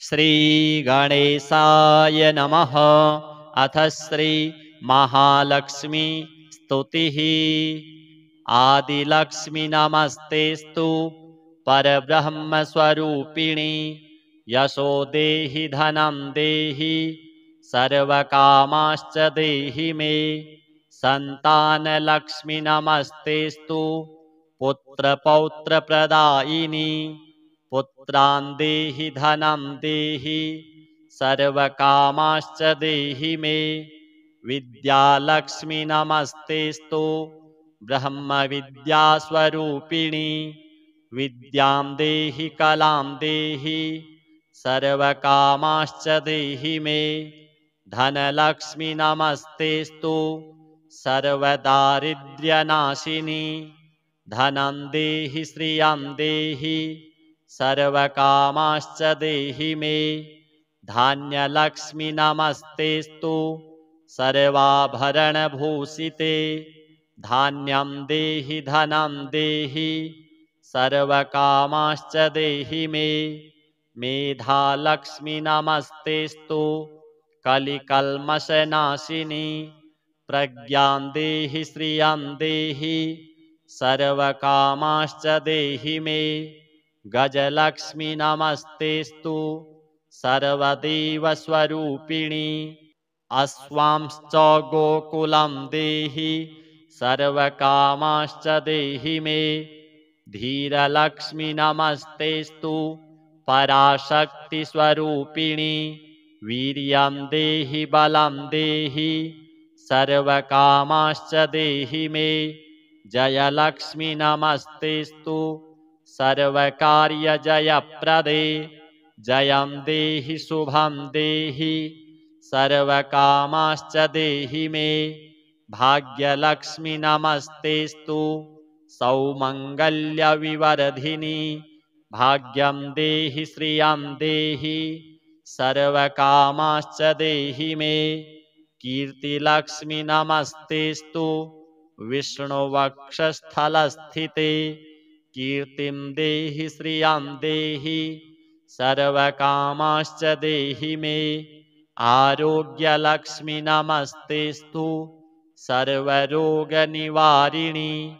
श्रीगणेशाय नमः। अथ श्री महालक्ष्मी स्तुतिः। आदिलक्ष्मी नमस्तेस्तु परब्रह्मस्वरूपिणी। यशो देहि धनं देहि सर्वकामाश्च देहि मे। सन्तानलक्ष्मी नमस्तेस्तु पुत्रपौत्रप्रदायिनी। पुत्रान् देहि धनं देहि सर्वकामाश्च देहि मे। विद्यालक्ष्मी नमस्तेस्तु ब्रह्मविद्यास्वरूपिणी। विद्यां देहि कलां देहि सर्वकामाश्च देहि मे। धनलक्ष्मी नमस्तेस्तु सर्वदारिद्र्यनाशिनी। धनं देहि श्रियं देहि सर्वकामाश्च देहि मे। धान्यलक्ष्मी नमस्तेस्तु सर्वाभरणभूषिते। धान्यं देहि धनं देहि सर्वकामाश्च देहि मे। मेधालक्ष्मी नमस्तेस्तु कलिकल्मषनाशिनी। प्रज्ञां देहि श्रियं देहि सर्वकामाश्च देहि मे। गजलक्ष्मी नमस्तेस्तु सर्वदेवस्वरूपिणी। अश्वांश्च गोकुलं देहि सर्वकामाश्च देहि मे। धीरलक्ष्मी नमस्तेस्तु पराशक्तिस्वरूपिणी। वीर्यं देहि बलं देहि सर्वकामाश्च देहि मे। जयलक्ष्मी नमस्तेस्तु सर्वकार्यजयप्रदे। जयं देहि शुभं देहि सर्वकामाश्च देहि मे। भाग्यलक्ष्मी नमस्तेस्तु सौमङ्गल्यविवर्धिनी। भाग्यं देहि श्रियं देहि सर्वकामाश्च देहि मे। कीर्तिलक्ष्मी नमस्तेस्तु विष्णुवक्षस्थलस्थिते। कीर्तिं देहि श्रियं देहि सर्वकामाश्च देहि मे। आरोग्यलक्ष्मी नमस्तेस्तु सर्वरोगनिवारिणी।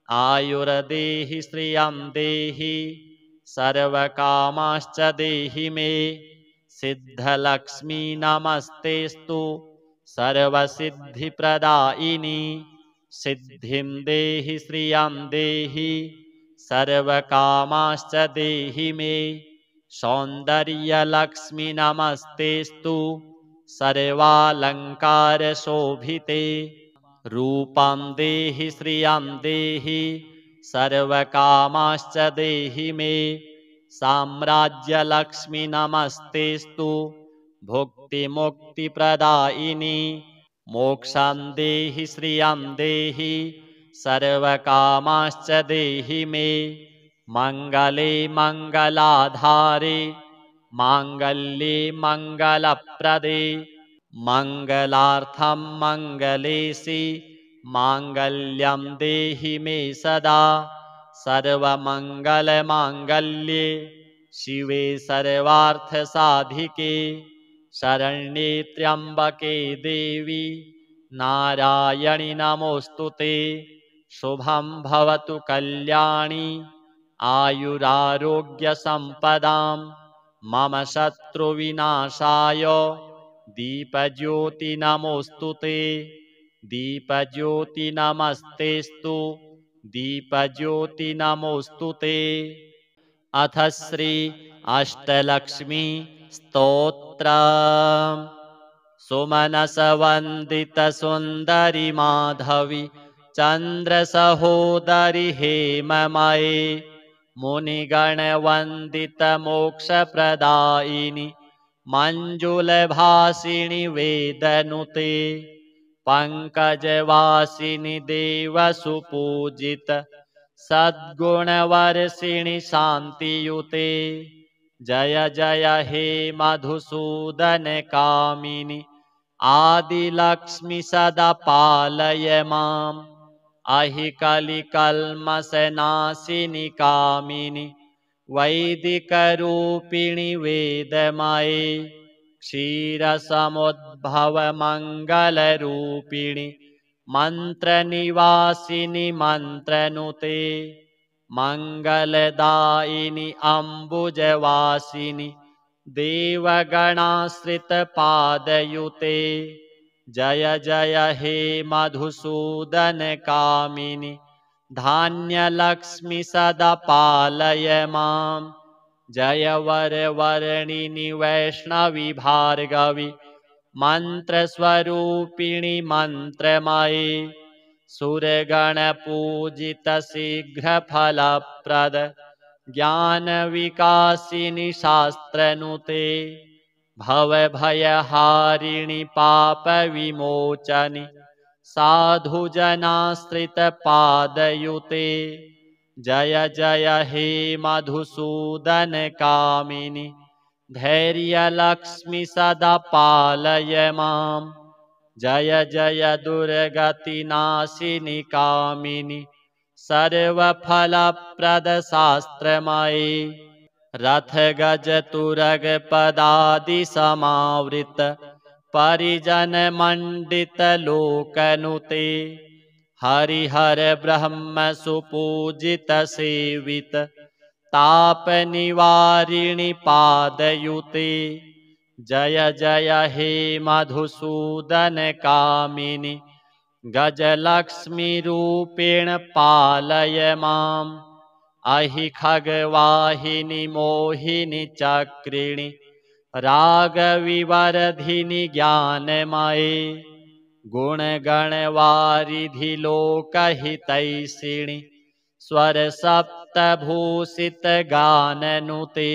आयुर्देहि श्रियं देहि सर्वकामाश्च देहि मे। सिद्धलक्ष्मी नमस्तेस्तु सर्वसिद्धिप्रदायिनी। सिद्धिं देहि श्रियं देहि सर्वकामाश्च देहि मे। सौन्दर्यलक्ष्मी नमस्तेस्तु सर्वालङ्कारशोभिते। रूपं देहि श्रियं देहि सर्वकामाश्च देहि मे। साम्राज्यलक्ष्मी नमस्तेस्तु भुक्तिमुक्तिप्रदायिनी। मोक्षं देहि श्रियं देहि सर्वकामाश्च देहि मे। मङ्गले मङ्गलाधारे माङ्गल्ये मङ्गलप्रदे। मङ्गलार्थं मङ्गलेशि माङ्गल्यं देहि मे सदा। सर्वमङ्गलमाङ्गल्ये शिवे सर्वार्थसाधिके। शरण्ये त्र्यम्बके देवी नारायणि नमोऽस्तुते। शुभं भवतु कल्याणी आयुरारोग्यसम्पदां। मम शत्रुविनाशाय दीपज्योति नमोऽस्तुते। दीपज्योति नमस्तेस्तु दीपज्योति नमोऽस्तुते। अथ श्री अष्टलक्ष्मी स्तोत्रम्। सुमनसवन्दितसुन्दरि माधवी चन्द्रसहोदरि हेममये। मुनिगणवन्दितमोक्षप्रदायिनि मञ्जुलभासिनि वेदनुते। पङ्कजवासिनि देवसुपूजित सद्गुणवर्षिणि शान्तियुते। जय जय हे मधुसूदनकामिनि आदिलक्ष्मी सदा पालय माम्। अहि कलिकल्मषनाशिनि कामिनि वैदिकरूपिणि वेदमये क्षीरसमुद्भवमङ्गलरूपिणि मन्त्रनिवासिनि मन्त्रनुते मङ्गलदायिनि अम्बुजवासिनि देवगणाश्रितपादयुते जय जय हे मधुसूदनकामिनि धान्यलक्ष्मि सदा पालय मां जय वरवर्णिनि वैष्णवि भार्गवि मन्त्रस्वरूपिणि मन्त्रमये सुरगणपूजितशीघ्रफलप्रद ज्ञानविकासिनि शास्त्रनुते भवभयहारिणि पापविमोचनि साधुजनाश्रितपादयुते जय जय हे मधुसूदनकामिनि धैर्यलक्ष्मि सदा पालय मां जय जय दुर्गतिनाशिनि कामिनि सर्वफलप्रदशास्त्रमये रथगजतुरगपदादिसमावृत परिजनमण्डितलोकनुते हरिहर ब्रह्मसुपूजितसेवित तापनिवारिणि पादयुते जय जय हे मधुसूदनकामिनि गजलक्ष्मीरूपेण पालय माम् अहि खगवाहिनि मोहिनि चक्रिणि रागविवर्धिनि ज्ञानमये गुणगणवारिधि लोकहितैषिणि स्वरसप्तभूषितगाननुते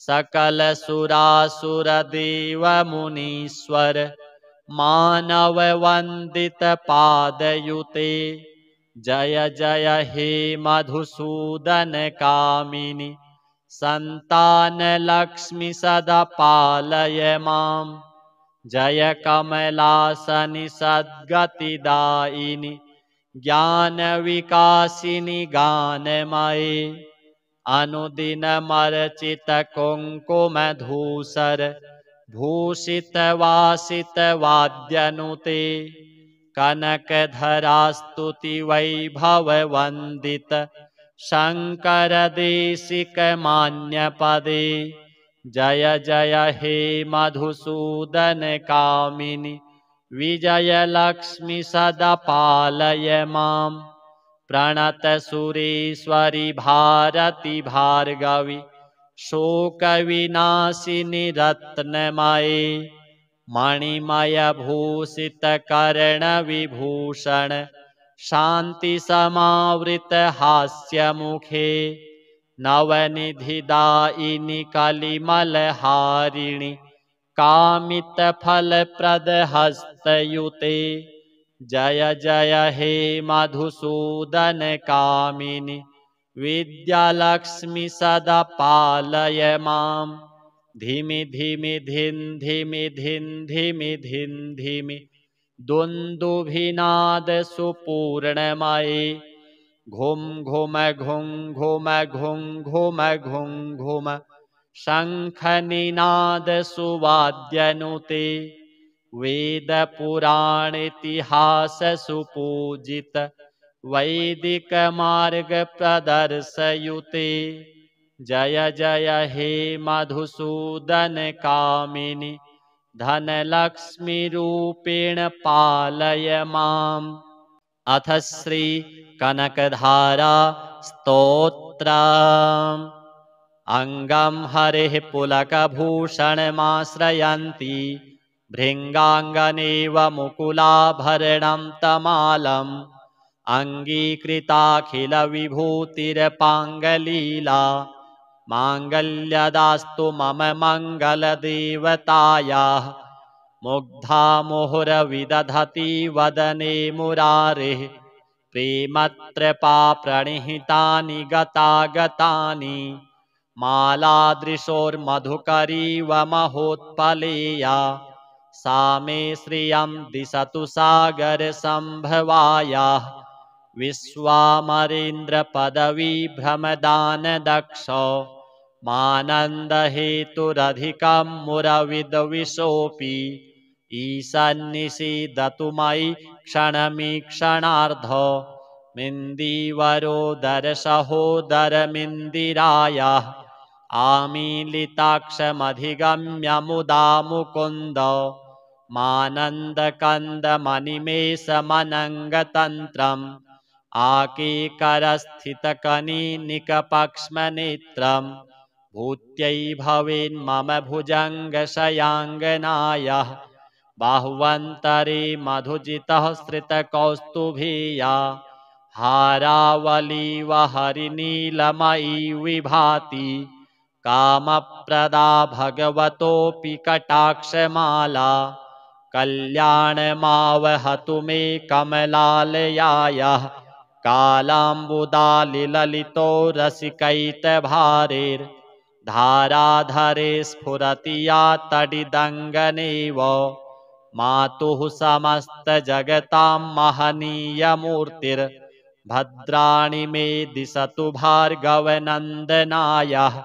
सकलसुरासुरदेवमुनीश्वर मानववन्दितपादयुते जय जय हे मधुसूदनकामिनि सन्तानलक्ष्मि सदा पालय मां जय कमलासनि सद्गतिदायिनि ज्ञानविकासिनि गानमये अनुदिनमर्चितकुङ्कुमधूसर भूषितवासितवाद्यनुते कनकधरास्तुतिवैभववन्दित शङ्करदेशिकमान्यपदे जय जय हे मधुसूदनकामिनि विजयलक्ष्मि सदा पालय मां प्रणतसुरेश्वरि भारति भार्गवि शोकविनाशिनि रत्नमये मणिमयभूषितकर्णविभूषण शान्तिसमावृतहास्यमुखे नवनिधिदायिनि कलिमलहारिणि कामितफलप्रदहस्तयुते जय जय हे मधुसूदनकामिनि विद्यालक्ष्मि सदा पालय माम् धिमि धिमि धिन् धिमि धिन् धिमि धिन् धिमि दुन्दुभिनादसुपूर्णमये घुं घुम घुं घुम घुं घुम घुं घुम शङ्खनिनादसुवाद्यनुते वेदपुराणेतिहाससुपूजित वैदिकमार्गप्रदर्शयुते जय जय हे मधुसूदनकामिनि धनलक्ष्मीरूपेण पालय माम् अथ श्री कनकधारा स्तोत्रम् अङ्गं हरेः पुलकभूषणमाश्रयन्ति भृङ्गाङ्गनेव मुकुलाभरणं तमालम् अङ्गीकृताखिलविभूतिरपाङ्गलीला माङ्गल्यदास्तु मम मङ्गलदेवतायाः मुग्धा मुहुरविदधति वदने मुरारेः प्रेमत्रपा प्रणिहितानि गतागतानि मालादृशोर्मधुकरीव महोत्पलेया सा मे श्रियं दिशतु सागरसम्भवायाः विश्वामरेन्द्रपदवीभ्रमदानदक्ष मानन्दहेतुरधिकं मुरविद्विषोऽपि ईशन्निषीदतु मयि क्षणमीक्षणार्ध मिन्दीवरोदरसहोदरमिन्दिरायाः आमीलिताक्षमधिगम्य मुदा मुकुन्द मानन्दकन्दमनिमेषमनङ्गतन्त्रम् आकीकरस्थितकनीनिकपक्ष्मनेत्रम् भूत्यै भवेन्मम भुजङ्गशयाङ्गनायः बाह्वन्तरे मधुजितः श्रितकौस्तुभीया हारावलीव हरिनीलमयी विभाति कामप्रदा भगवतोऽपि कटाक्षमाला कल्याणमावहतु मे कमलालयायाः कालाम्बुदालिललितो रसिकैतभारेर्धाराधरे स्फुरति या तडिदङ्गनेव मातुः समस्तजगतां महनीयमूर्तिर्भद्राणि मे दिशतु भार्गवनन्दनायाः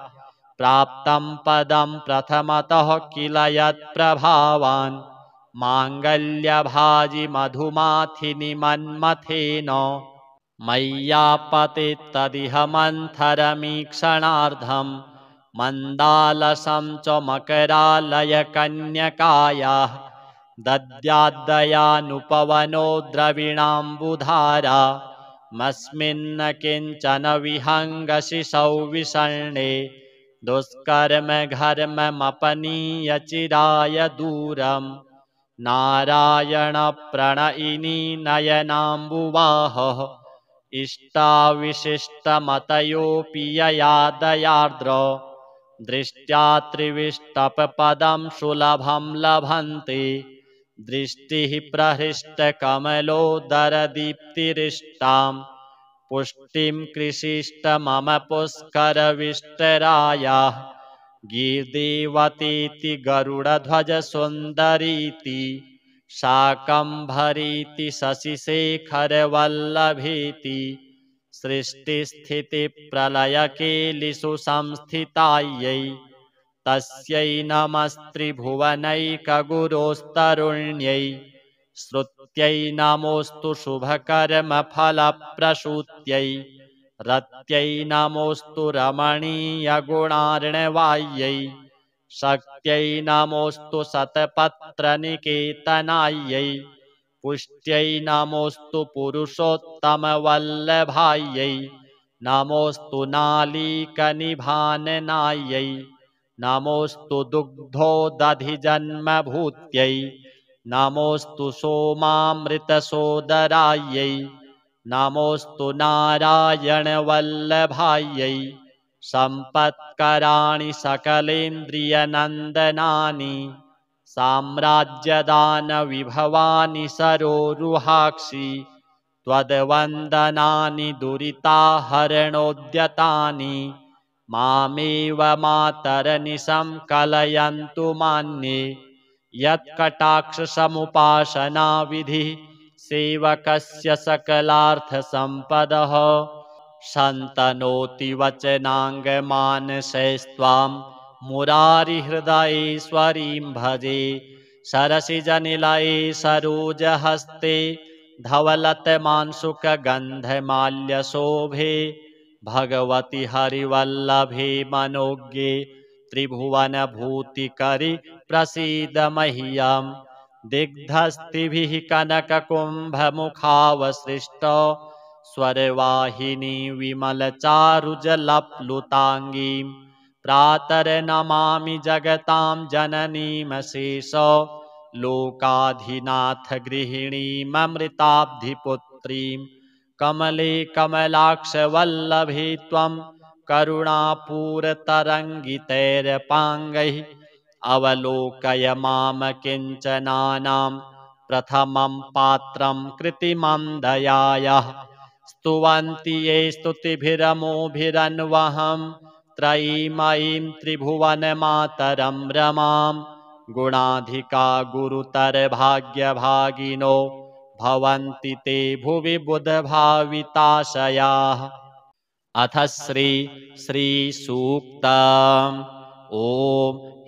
प्राप्तं पदं प्रथमतः किल यत्प्रभावान् माङ्गल्यभाजि मधुमाथिनि मन्मथेन मय्यापतेत्तदिह मन्थरमीक्षणार्धं मन्दालसं च मकरालयकन्यकायाः दद्याद्दयानुपवनो द्रविणाम्बुधारा मस्मिन्न किञ्चन विहङ्गशिशौ विषण्णे दुष्कर्म घर्ममपनीय चिराय दूरम् नारायणप्रणयिनी नयनाम्बुवाहः इष्टाविशिष्टमतयोऽपि यया दयार्द्र दृष्ट्या त्रिविष्टपपदं सुलभं लभन्ते दृष्टिः प्रहृष्टकमलोदरदीप्तिरिष्टां पुष्टिं कृषिष्ट मम पुष्करविष्टरायाः गीर्देवतीति गरुडध्वजसुन्दरीति शाकम्भरीति शशिशेखरवल्लभीति सृष्टिस्थितिप्रलयकेलिषु संस्थितायै तस्यै नमस्त्रिभुवनैकगुरोस्तरुण्यै श्रुत्यै नमोऽस्तु शुभकर्मफलप्रसूत्यै रत्यै नमोऽस्तु रमणीयगुणार्णवायै शक्त्यै नमोऽस्तु शतपत्रनिकेतनायै पुष्ट्यै नमोऽस्तु पुरुषोत्तमवल्लभायै नमोऽस्तु नालीकनिभाननायै नमोऽस्तु दुग्धोदधिजन्मभूत्यै नमोऽस्तु सोमामृतसोदरायै नमोऽस्तु नारायणवल्लभायै सम्पत्कराणि सकलेन्द्रियनन्दनानि साम्राज्यदानविभवानि सरोरुहाक्षि त्वद्वन्दनानि दुरिताहरणोद्यतानि मामेव मातरनिशं कलयन्तु मान्ये यत्कटाक्षसमुपासनाविधिः सेवकस्य सकलार्थसम्पदः सन्तनोति वचनाङ्गमानसैस्त्वां मुरारिहृदयेश्वरीं भजे सरसिजनिलये सरोजहस्ते धवलतमांसुकगन्धमाल्यशोभे भगवति हरिवल्लभे मनोज्ञे त्रिभुवनभूतिकरि प्रसीद मह्यम् दिग्धस्तिभिः कनककुम्भमुखावसृष्ट स्वरवाहिनी विमलचारुजलप्लुताङ्गीं प्रातर्नमामि जगतां जननीमशेष लोकाधिनाथ गृहिणीममृताब्धिपुत्रीं कमले कमलाक्षवल्लभे त्वं करुणापूरतरङ्गितैरपाङ्गैः अवलोकय माम किञ्चनानां प्रथमं पात्रं कृत्रिमं दयायाः स्तुवन्ति ये स्तुतिभिरमोभिरन्वहं त्रयीमयीं त्रिभुवनमातरं रमां गुणाधिका गुरुतरभाग्यभागिनो भवन्ति ते भुवि बुधभाविताशयाः। अथ श्रीसूक्तम्। ॐ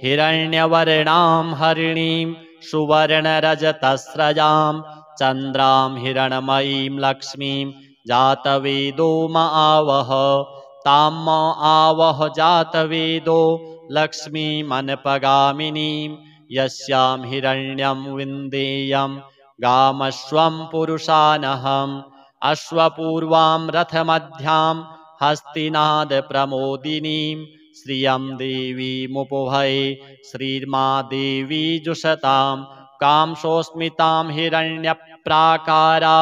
हिरण्यवर्णां हरिणीं सुवर्णरजतस्रजां चन्द्रां हिरण्मयीं लक्ष्मीं जातवेदो म आवह। तां म आवह जातवेदो लक्ष्मीमनपगामिनीं यस्यां हिरण्यं विन्देयं गामश्वं पुरुषानहम्। अश्वपूर्वां रथमध्यां हस्तिनादप्रमोदिनीं श्रियं देवीमुपभये श्रीर्मा देवी जुषतां। कांसोऽस्मितां हिरण्यप्राकारा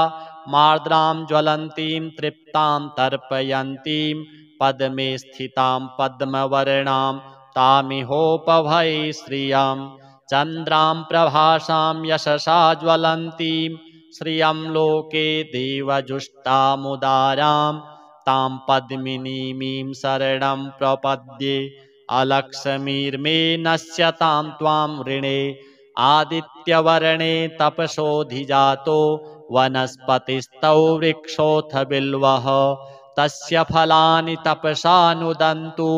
मार्द्रां ज्वलन्तीं तृप्तां तर्पयन्तीं पद्मे स्थितां पद्मवर्णां तामिहोपभये श्रियं। चन्द्रां प्रभासां यशसा ज्वलन्तीं श्रियं लोके देवजुष्टामुदारां तां पद्मिनीमीं शरणं प्रपद्ये। अलक्ष्मीर्मे नश्यतां त्वां ऋणे आदित्यवर्णे तपसोऽधिजातो वनस्पतिस्तौ वृक्षोऽथ बिल्वः। तस्य फलानि तपसा नुदन्तु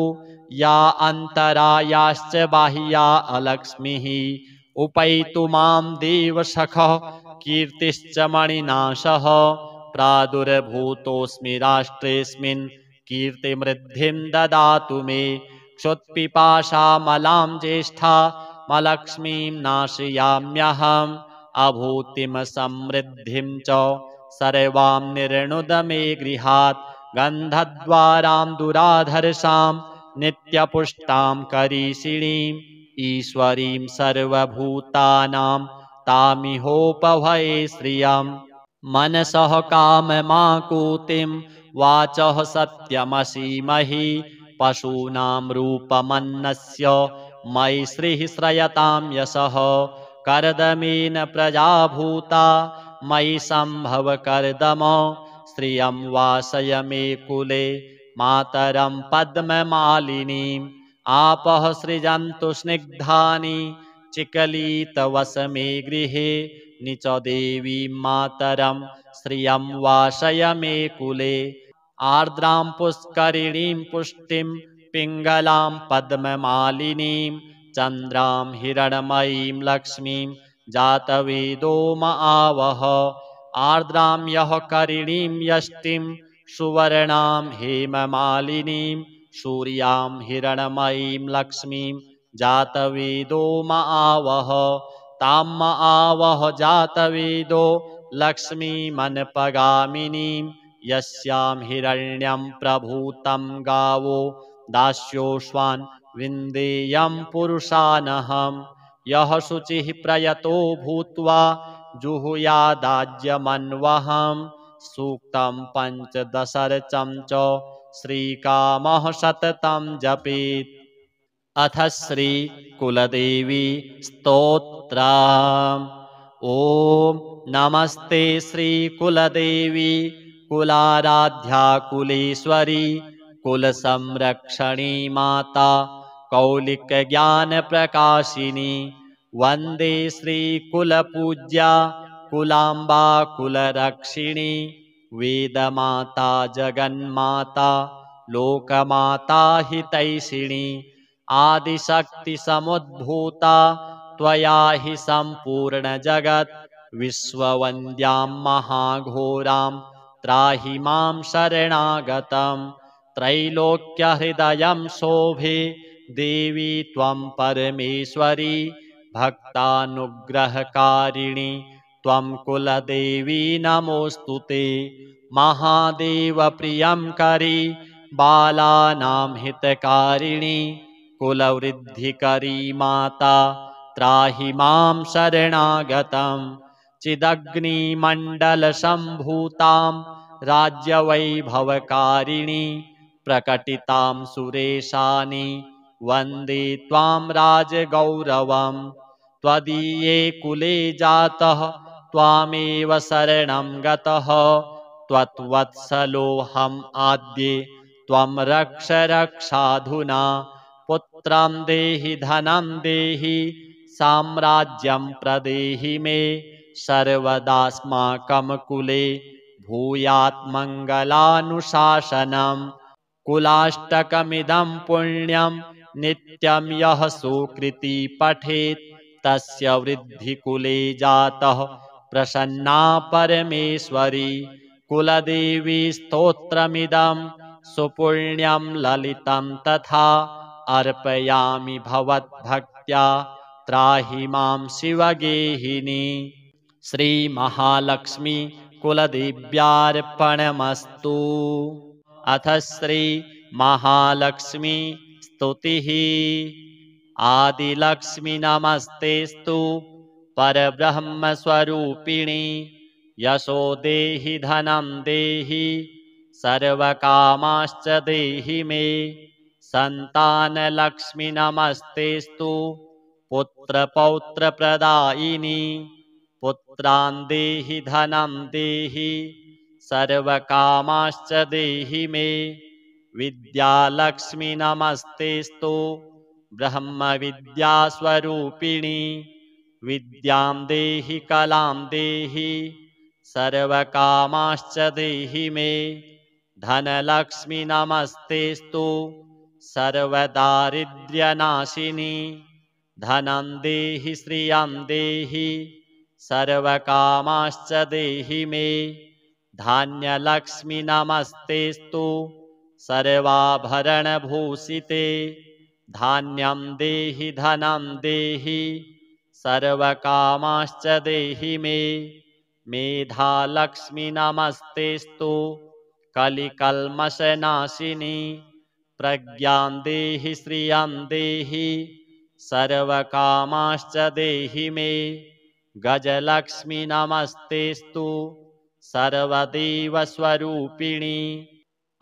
या अन्तरायाश्च बाह्या अलक्ष्मीः। उपैतु मां देवसखः कीर्तिश्च मणिनाशः प्रादुर्भूतोऽस्मि राष्ट्रेऽस्मिन् कीर्तिमृद्धिं ददातु मे। क्षुत्पिपासामलां ज्येष्ठामलक्ष्मीं नाशयाम्यहम् अभूतिं समृद्धिं च सर्वां निर्णुद मे गृहात्। गन्धद्वारां दुराधर्षां नित्यपुष्टां करीषिणीं ईश्वरीं सर्वभूतानां तामिहोपभये श्रियम्। मनसः काममाकुतिं वाचः सत्यमसीमहि पशूनां रूपमन्नस्य मयि श्रीः श्रयतां यशः। कर्दमेन प्रजाभूता मयि सम्भव कर्दम श्रियं वासय मे कुले मातरं पद्ममालिनीम्। आपः सृजन्तु स्निग्धानि चिकलितवस मे गृहे निच देवीं मातरं श्रियं वासय मे कुले। आर्द्रां पुष्करिणीं पुष्टिं पिङ्गलां पद्ममालिनीं चन्द्रां हिरण्मयीं लक्ष्मीं जातवेदो म आवह। आर्द्रां यः करिणीं यष्टिं सुवर्णां हेममालिनीं सूर्यां हिरण्मयीं लक्ष्मीं जातवेदो म आवह। तां म आवह जातवेदो लक्ष्मीमनपगामिनीं यस्यां हिरण्यं प्रभूतं गावो दास्योऽश्वान् विन्देयं पुरुषानहम्। यः शुचिः प्रयतो भूत्वा जुहुयादाज्यमन्वहम् सूक्तं पञ्चदशर्चं च श्रीकामः सततं जपेत्। अथ श्रीकुलदेवी स्तोत्रम्। ॐ नमस्ते श्रीकुलदेवी कुलाराध्या कुलेश्वरी कुलसंरक्षणी माता कौलिकज्ञानप्रकाशिनी। वन्दे श्रीकुलपूज्या कुलाम्बा कुलरक्षिणी वेदमाता जगन्माता लोकमाता हितैषिणी। आदिशक्तिसमुद्भूता त्वया हि सम्पूर्णजगत् विश्ववन्द्यां महाघोरां त्राहि मां शरणागतम्। त्रैलोक्यहृदयं शोभे देवी त्वं परमेश्वरी भक्तानुग्रहकारिणी त्वं कुलदेवी नमोऽस्तु ते। महादेवप्रियं करी बालानां हितकारिणी कुलवृद्धिकरी माता त्राहि मां शरणागतम्। चिदग्निमण्डलसम्भूतां राज्यवैभवकारिणी प्रकटितां सुरेशानि वन्दे त्वां राजगौरवम्। त्वदीये कुले जातः त्वामेव शरणं गतः त्वत्वत्सलोऽहम् आद्ये त्वं रक्ष रक्षाधुना। पुत्रं देहि धनं देहि साम्राज्यं प्रदेहि मे सर्वदास्माकं कुले भूयात् मङ्गलानुशासनम्। कुलाष्टकमिदं पुण्यं नित्यं यः सुकृती पठेत् तस्य वृद्धिकुले जातः प्रसन्ना परमेश्वरी। कुलदेवी स्तोत्रमिदं सुपुण्यं ललितं तथा अर्पयामि भवद्भक्त्या त्राहि मां शिवगेहिनी। श्रीमहालक्ष्मी कुलदेव्यार्पणमस्तु। अथ श्री महालक्ष्मी स्तुतिः। आदिलक्ष्मी नमस्तेस्तु परब्रह्मस्वरूपिणी। यशो देहि धनं देहि सर्वकामाश्च देहि मे। सन्तानलक्ष्मी नमस्तेस्तु पुत्रपौत्रप्रदायिनी। पुत्रान् देहि धनं देहि सर्वकामाश्च देहि मे। विद्यालक्ष्मी नमस्तेस्तु ब्रह्मविद्यास्वरूपिणी। विद्यां देहि कलां देहि सर्वकामाश्च देहि मे। धनलक्ष्मी नमस्तेस्तु सर्वदारिद्र्यनाशिनी। धनं देहि श्रियं देहि सर्वकामाश्च देहि मे। धान्यलक्ष्मी नमस्तेस्तु सर्वाभरणभूषिते। धान्यं देहि धनं देहि सर्वकामाश्च देहि मे। मेधालक्ष्मी नमस्तेस्तु कलिकल्मषनाशिनी। प्रज्ञां देहि श्रियं देहि सर्वकामाश्च देहि मे। गजलक्ष्मी नमस्तेस्तु सर्वदेवस्वरूपिणी।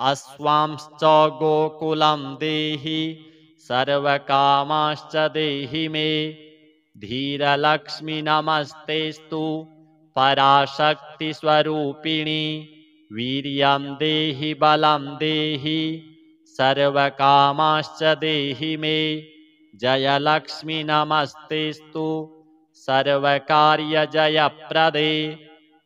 अश्वांश्च गोकुलं देहि सर्वकामाश्च देहि मे। धीरलक्ष्मी नमस्तेस्तु पराशक्तिस्वरूपिणी। वीर्यं देहि बलं देहि सर्वकामाश्च देहि मे। जयलक्ष्मी नमस्तेस्तु सर्वकार्यजयप्रदे।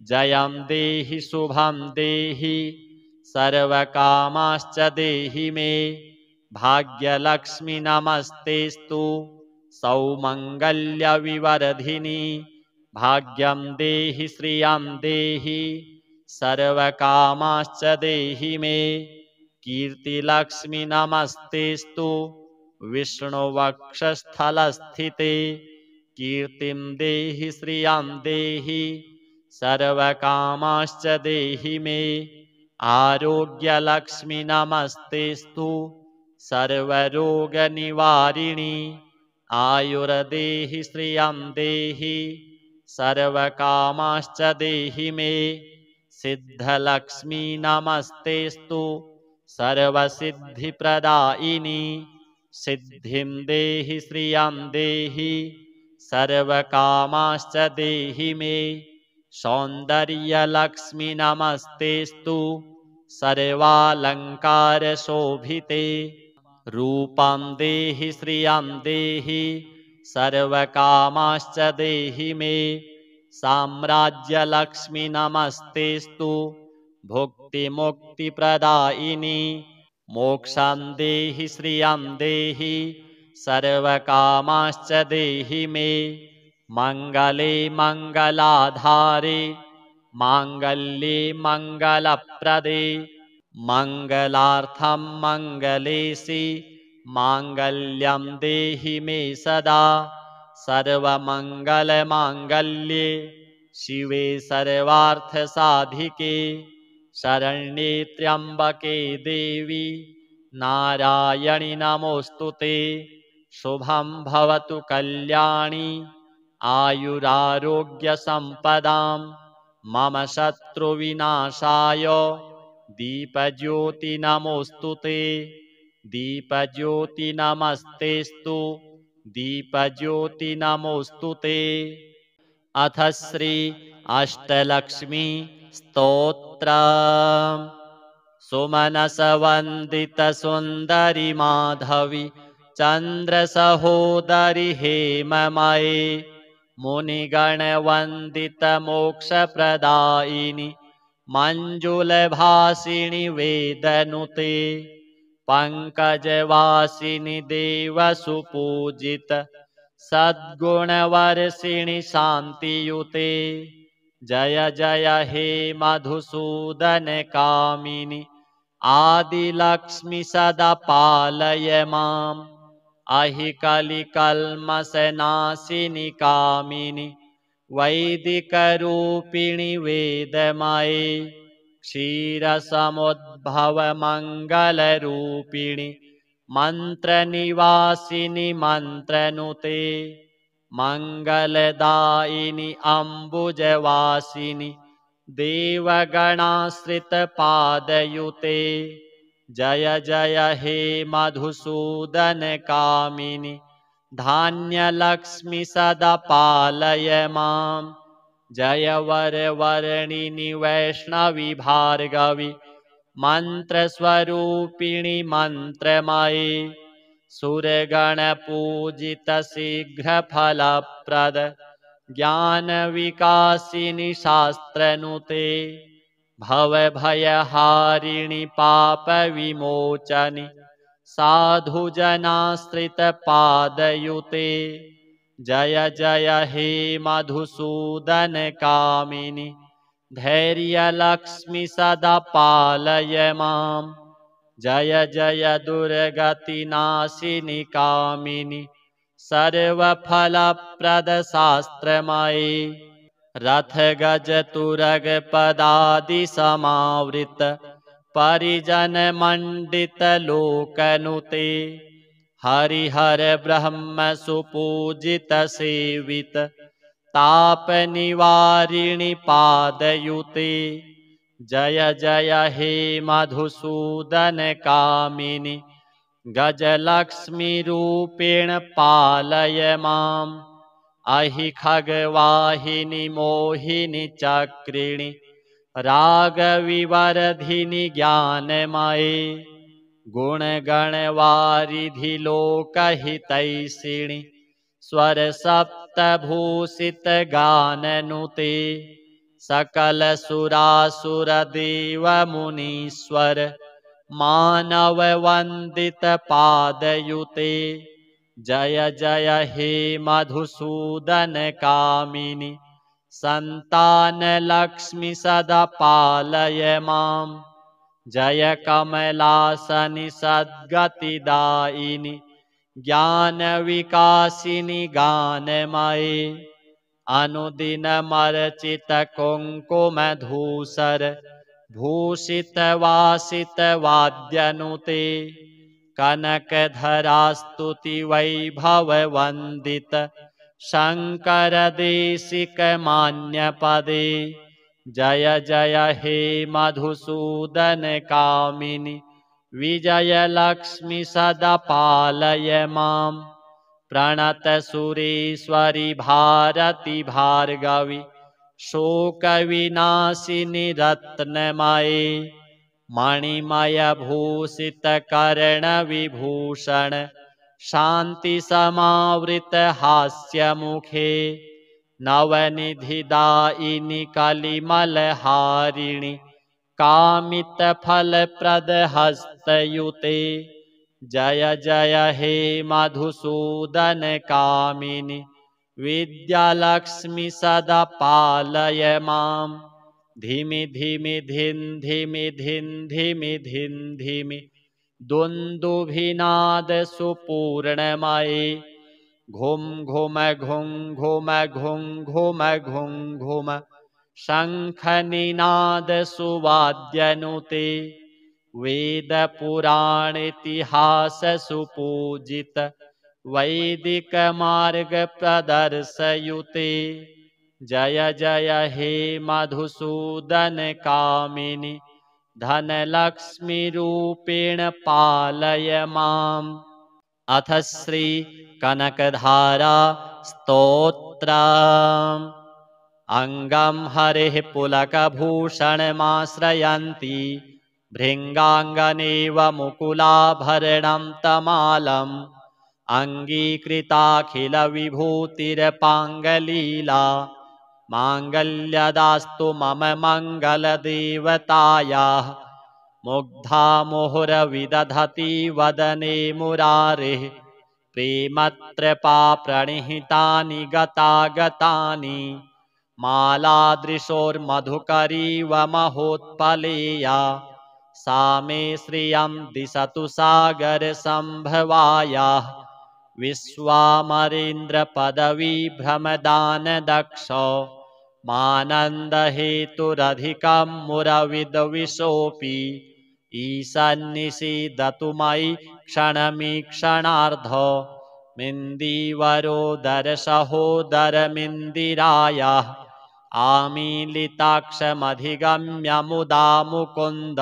जयं देहि शुभं देहि सर्वकामाश्च देहि मे। भाग्यलक्ष्मी नमस्तेस्तु सौमङ्गल्यविवर्धिनी। भाग्यं देहि श्रियं देहि सर्वकामाश्च देहि मे। कीर्तिलक्ष्मी नमस्तेस्तु विष्णुवक्षस्थलस्थिते। कीर्तिं देहि श्रियं देहि सर्वकामाश्च देहि मे। आरोग्यलक्ष्मी नमस्तेस्तु सर्वरोगनिवारिणी। आयुर्देहि श्रियं देहि सर्वकामाश्च देहि मे। सिद्धलक्ष्मी नमस्तेस्तु सर्वसिद्धिप्रदायिनी। सिद्धिं देहि श्रियं देहि सर्वकामाश्च देहि मे। सौन्दर्यलक्ष्मी नमस्तेस्तु सर्वालङ्कारशोभिते। रूपं देहि श्रियं देहि सर्वकामाश्च देहि मे। साम्राज्यलक्ष्मी नमस्तेस्तु भुक्तिमुक्तिप्रदायिनी। मोक्षं देहि श्रियं देहि सर्वकामाश्च देहि मे। मङ्गले मङ्गलाधारे माङ्गल्ये मङ्गलप्रदे। मङ्गलार्थं मङ्गलेशि माङ्गल्यं देहि मे सदा। सर्वमङ्गलमाङ्गल्ये शिवे सर्वार्थसाधिके। शरण्ये त्र्यम्बके देवी नारायणि नमोऽस्तुते। शुभं भवतु कल्याणी आयुरारोग्यसम्पदां। मम शत्रुविनाशाय दीपज्योति नमोऽस्तुते। दीपज्योति नमस्तेस्तु दीपज्योति नमोऽस्तुते। अथ श्री अष्टलक्ष्मी स्तोत्रम्। सुमनसवन्दितसुन्दरि माधवी चन्द्रसहोदरि हेममये। मुनिगणवन्दितमोक्षप्रदायिनि मञ्जुलभासिनि वेदनुते पङ्कजवासिनि देवसुपूजित सद्गुणवर्षिणि शान्तियुते जय जय हे मधुसूदन कामिनि आदिलक्ष्मि सदा पालय माम् अहि कलिकल्मषनाशिनि कामिनि वैदिकरूपिणि वेदमये क्षीरसमुद्भवमङ्गलरूपिणि मन्त्रनिवासिनि मन्त्रनुते मङ्गलदायिनि अम्बुजवासिनि देवगणाश्रितपादयुते जय जय हे मधुसूदन कामिनि धान्यलक्ष्मि सदा पालय माम् जय वरवर्णिनि वैष्णवि भार्गवि मन्त्रस्वरूपिणि मन्त्रमये सुरगणपूजित शीघ्रफलप्रद ज्ञानविकासिनि शास्त्रनुते भवभयहारिणि पापविमोचनि साधुजनाश्रितपादयुते जय जय हे मधुसूदन कामिनि धैर्यलक्ष्मि सदा पालय माम् जय जय दुर्गतिनाशिनि कामिनि सर्वफलप्रद शास्त्रमये रथ गज तुरग पदादि समावृत परिजन मंडित लोकनुते हरिहर ब्रह्म सुपूजित सेवित ताप निवारिणि पादयुते जय जय हे मधुसूदन कामिनि गजलक्ष्मी रूपेण पालय माम् अहि खगवाहिनि मोहिनि चक्रिणि रागविवर्धिनि ज्ञानमये गुणगणवारिधि लोकहितैषिणि स्वरसप्तभूषित गाननुते सकलसुरासुरदेवमुनीश्वर मानववन्दित पादयुते जय जय हे मधुसूदन कामिनि सन्तानलक्ष्मि सदा पालय माम् जय कमलासनि सद्गतिदायिनि ज्ञानविकासिनि गानमये अनुदिनमर्चित कुङ्कुमधूसर भूषितवासित वाद्यनुते कनकधरास्तुति वैभववन्दित शङ्करदेशिकमान्यपदे जय जय हे मधुसूदन कामिनि विजयलक्ष्मि सदा पालय माम् प्रणतसुरेश्वरि भारति भार्गवि शोकविनाशिनि रत्नमये मणिमयभूषितकर्णविभूषण शान्तिसमावृत हास्यमुखे नवनिधिदायिनि कलिमलहारिणि कामितफलप्रदहस्तयुते जय जय हे मधुसूदन कामिनि विद्यालक्ष्मि सदा पालय माम् धिमि धिमि धिन् धिमि धिन् धिमि धिन् धिमि दुन्दुभिनाद सुपूर्णमये घुम घुम घुं घुम घुं घुम घुं घुम शङ्खनिनाद सुवाद्यनुते वेदपुराणेतिहास सुपूजित वैदिकमार्ग प्रदर्शयुते जय जय हे मधुसूदन कामिनि धनलक्ष्मी रूपेण पालय माम् अथ श्री कनकधारा स्तोत्रम् अङ्गं हरेः पुलकभूषणमाश्रयन्ति भृङ्गाङ्गनेव मुकुलाभरणं तमालम् अङ्गीकृताखिलविभूतिरपाङ्गलीला माङ्गल्यदास्तु मम मङ्गलदेवतायाः मुग्धा मुहुरविदधति वदने मुरारेः प्रेमत्रपा प्रणिहितानि गतागतानि मालादृशोर्मधुकरीव महोत्पलेया सा मे श्रियं दिशतु सागरसम्भवायाः विश्वामरेन्द्रपदवीभ्रमदानदक्ष मानन्दहेतुरधिकं मुरविद्विषोऽपि ईशन्निषीदतु मयि क्षणमीक्षणार्ध मिन्दीवरोदरसहोदरमिन्दिरायाः आमीलिताक्षमधिगम्य मुदा मुकुन्द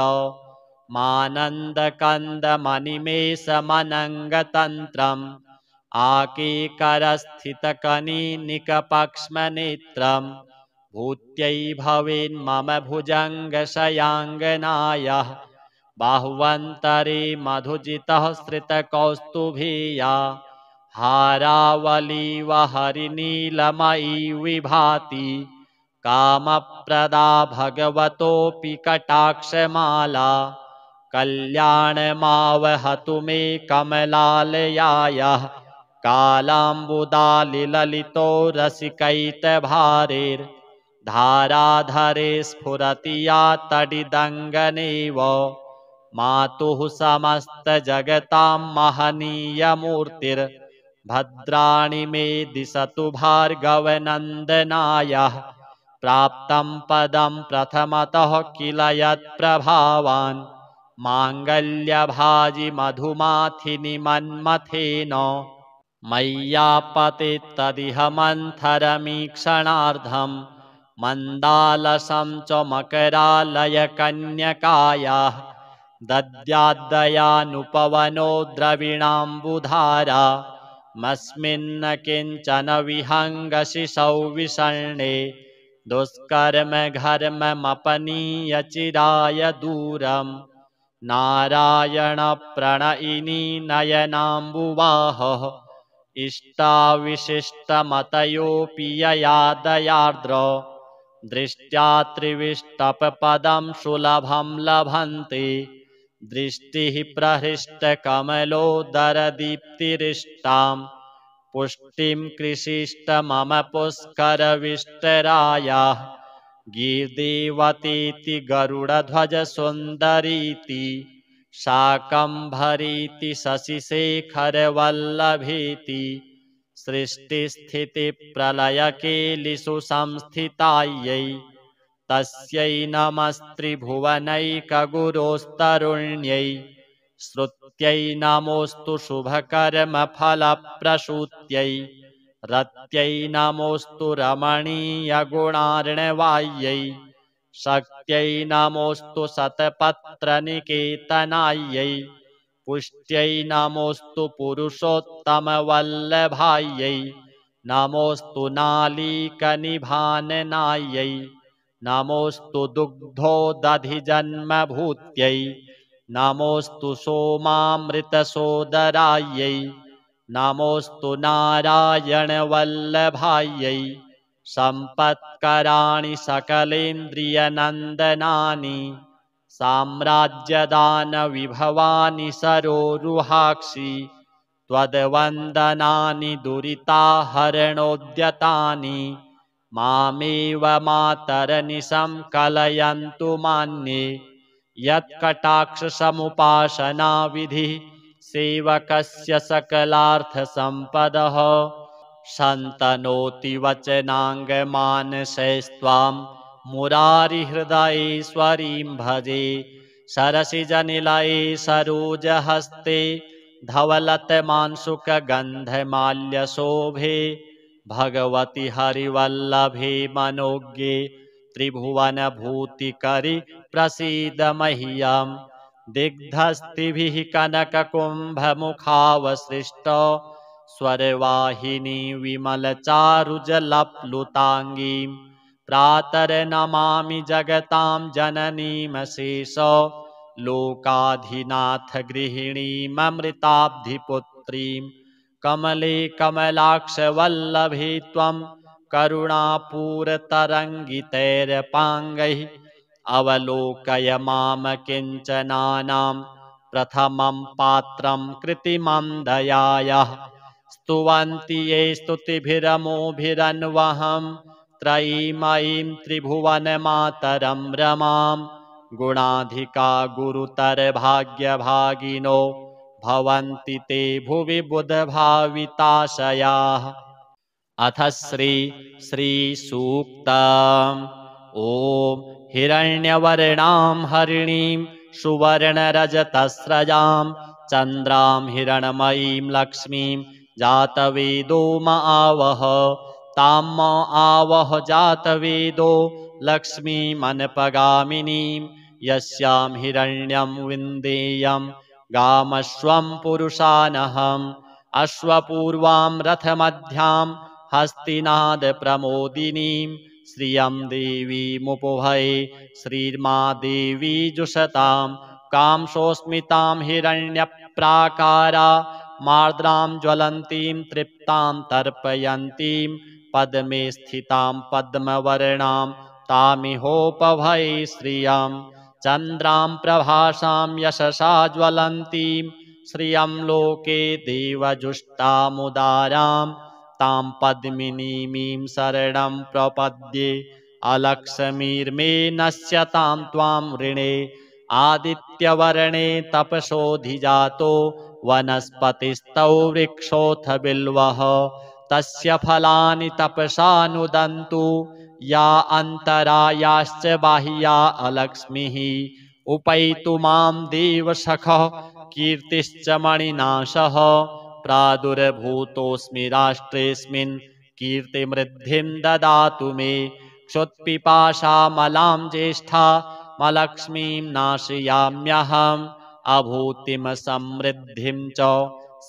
मानन्दकन्दमनिमेषमनङ्गतन्त्रम् आकीकरस्थितकनीनिकपक्ष्मनेत्रम् भूत्यै भवेन्मम भुजङ्गशयाङ्गनायाः बाह्वन्तरे मधुजितः श्रितकौस्तुभेया हारावलीव हरिनीलमयी विभाति कामप्रदा भगवतोऽपि कटाक्षमाला कल्याणमावहतु मे कमलालयायाः कालाम्बुदालिललितो रसिकैतभारेर्धाराधरे स्फुरति या तडिदङ्गनेव मातुः समस्तजगतां महनीयमूर्तिर्भद्राणि मे दिशतु भार्गवनन्दनायाः प्राप्तं पदं प्रथमतः किल यत्प्रभावान् माङ्गल्यभाजि मधुमाथिनि मन्मथेन मय्यापतेत्तदिह मन्थरमीक्षणार्धं मन्दालसं च मकरालयकन्यकायाः दद्याद्दयानुपवनो द्रविणाम्बुधारा मस्मिन्न किञ्चन विहङ्गशिशौ विषण्णे दुष्कर्म घर्ममपनीय चिराय दूरम् नारायणप्रणयिनी नयनाम्बुवाहः इष्टाविशिष्टमतयोऽपि यया दयार्द्र दृष्ट्या त्रिविष्टपपदं सुलभं लभन्ते दृष्टिः प्रहृष्टकमलोदरदीप्तिरिष्टां पुष्टिं कृषिष्ट मम पुष्करविष्टरायाः गीर्देवतीति गरुडध्वजसुन्दरीति शाकम्भरीति शशिशेखरवल्लभेति सृष्टिस्थितिप्रलयकेलिषु संस्थितायै तस्यै नमस्त्रिभुवनैकगुरोस्तरुण्यै श्रुत्यै नमोऽस्तु शुभकर्मफलप्रसूत्यै रत्यै नमोऽस्तु रमणीयगुणार्णवायै शक्त्यै नमोऽस्तु शतपत्रनिकेतनायै पुष्ट्यै नमोऽस्तु पुरुषोत्तमवल्लभायै नमोऽस्तु नालीकनिभाननायै नमोऽस्तु दुग्धोदधिजन्मभूत्यै नमोऽस्तु सोमामृतसोदरायै नमोऽस्तु नारायणवल्लभायै सम्पत्कराणि सकलेन्द्रियनन्दनानि साम्राज्यदानविभवानि सरोरुहाक्षि त्वद्वन्दनानि दुरिताहरणोद्यतानि मामेव मातरनिशं कलयन्तु मान्ये यत्कटाक्षसमुपासनाविधिः सेवकस्य सकलार्थसम्पदः शन्तनोति वचनाङ्गमानसैस्त्वां मुरारिहृदयेश्वरीं भजे सरसिजनिलये सरोजहस्ते धवलतमांसुकगन्धमाल्यशोभे भगवति हरिवल्लभे मनोज्ञे त्रिभुवनभूतिकरि प्रसीद मह्यम् दिग्धस्तिभिः कनककुम्भमुखावसृष्ट स्वरवाहिनी विमलचारुजलप्लुताङ्गीं प्रातर्नमामि जगतां जननीमशेष लोकाधिनाथ गृहिणीममृताब्धिपुत्रीं कमले कमलाक्षवल्लभे त्वं करुणापूरतरङ्गितैरपाङ्गैः अवलोकय मां किञ्चनानां प्रथमं पात्रं कृत्रिमं दयायाः स्तुवन्ति ये स्तुतिभिरमोभिरन्वहं त्रयीमयीं त्रिभुवनमातरं रमां गुणाधिका गुरुतरभाग्यभागिनो भवन्ति ते भुवि बुधभाविताशयाः। अथ श्रीसूक्तम्। ॐ हिरण्यवर्णां हरिणीं सुवर्णरजतस्रजां चन्द्रां हिरण्मयीं लक्ष्मीं जातवेदो म आवह तां म आवह जातवेदो लक्ष्मीमनपगामिनीं यस्यां हिरण्यं विन्देयं गामश्वं पुरुषानहम् अश्वपूर्वां रथमध्यां हस्तिनादप्रमोदिनीं श्रियं देवीमुपभये श्रीर्मा देवी जुषतां कांसोऽस्मितां हिरण्यप्राकारा मार्द्रां ज्वलन्तीं तृप्तां तर्पयन्तीं पद्मे स्थितां पद्मवर्णां तामिहोपभये श्रियं चन्द्रां प्रभासां यशसा ज्वलन्तीं श्रियं लोके देवजुष्टामुदारां तां पद्मिनीमीं शरणं प्रपद्ये अलक्ष्मीर्मे नश्यतां त्वां ऋणे आदित्यवर्णे तपसोऽधिजातो वनस्पतिस्तौ वृक्षोऽथ बिल्वः तस्य फलानि तपसा नुदन्तु या अन्तरायाश्च बाह्या अलक्ष्मीः उपैतु मां देवसखः कीर्तिश्च मणिनाशः प्रादुर्भूतोऽस्मि राष्ट्रेऽस्मिन् कीर्तिमृद्धिं ददातु मे क्षुत्पिपासामलां ज्येष्ठामलक्ष्मीं नाशयाम्यहम् अभूतिं समृद्धिं च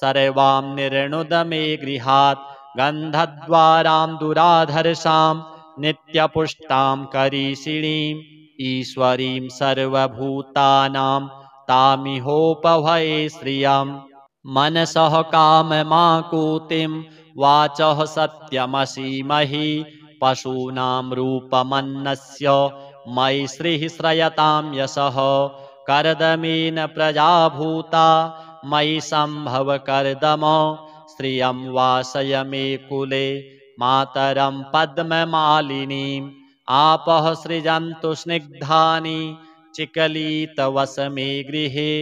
सर्वां निर्णुद मे गृहात् गन्धद्वारां दुराधर्षां नित्यपुष्टां करीषिणीम् ईश्वरीं सर्वभूतानां तामिहोपभये श्रियम् मनसः काममाकुतिं वाचः सत्यमसीमहि पशूनां रूपमन्नस्य मयि श्रीः श्रयतां यशः कर्दमेन प्रजाभूता मयि सम्भव कर्दम श्रियं वासय मे कुले मातरं पद्ममालिनीम् आपः सृजन्तु स्निग्धानि चिकलितवस मे गृहे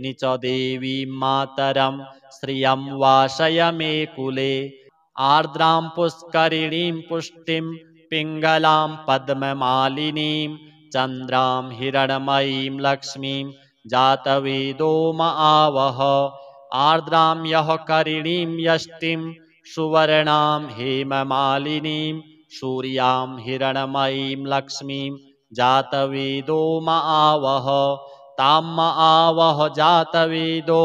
निच देवीं मातरं श्रियं वासय मे कुले आर्द्रां पुष्करिणीं पुष्टिं पिङ्गलां पद्ममालिनीं चन्द्रां हिरण्मयीं लक्ष्मीं जातवेदो म आवह आर्द्रां यः करिणीं यष्टिं सुवर्णां हेममालिनीं सूर्यां हिरण्मयीं लक्ष्मीं जातवेदो म आवह तां म आवह जातवेदो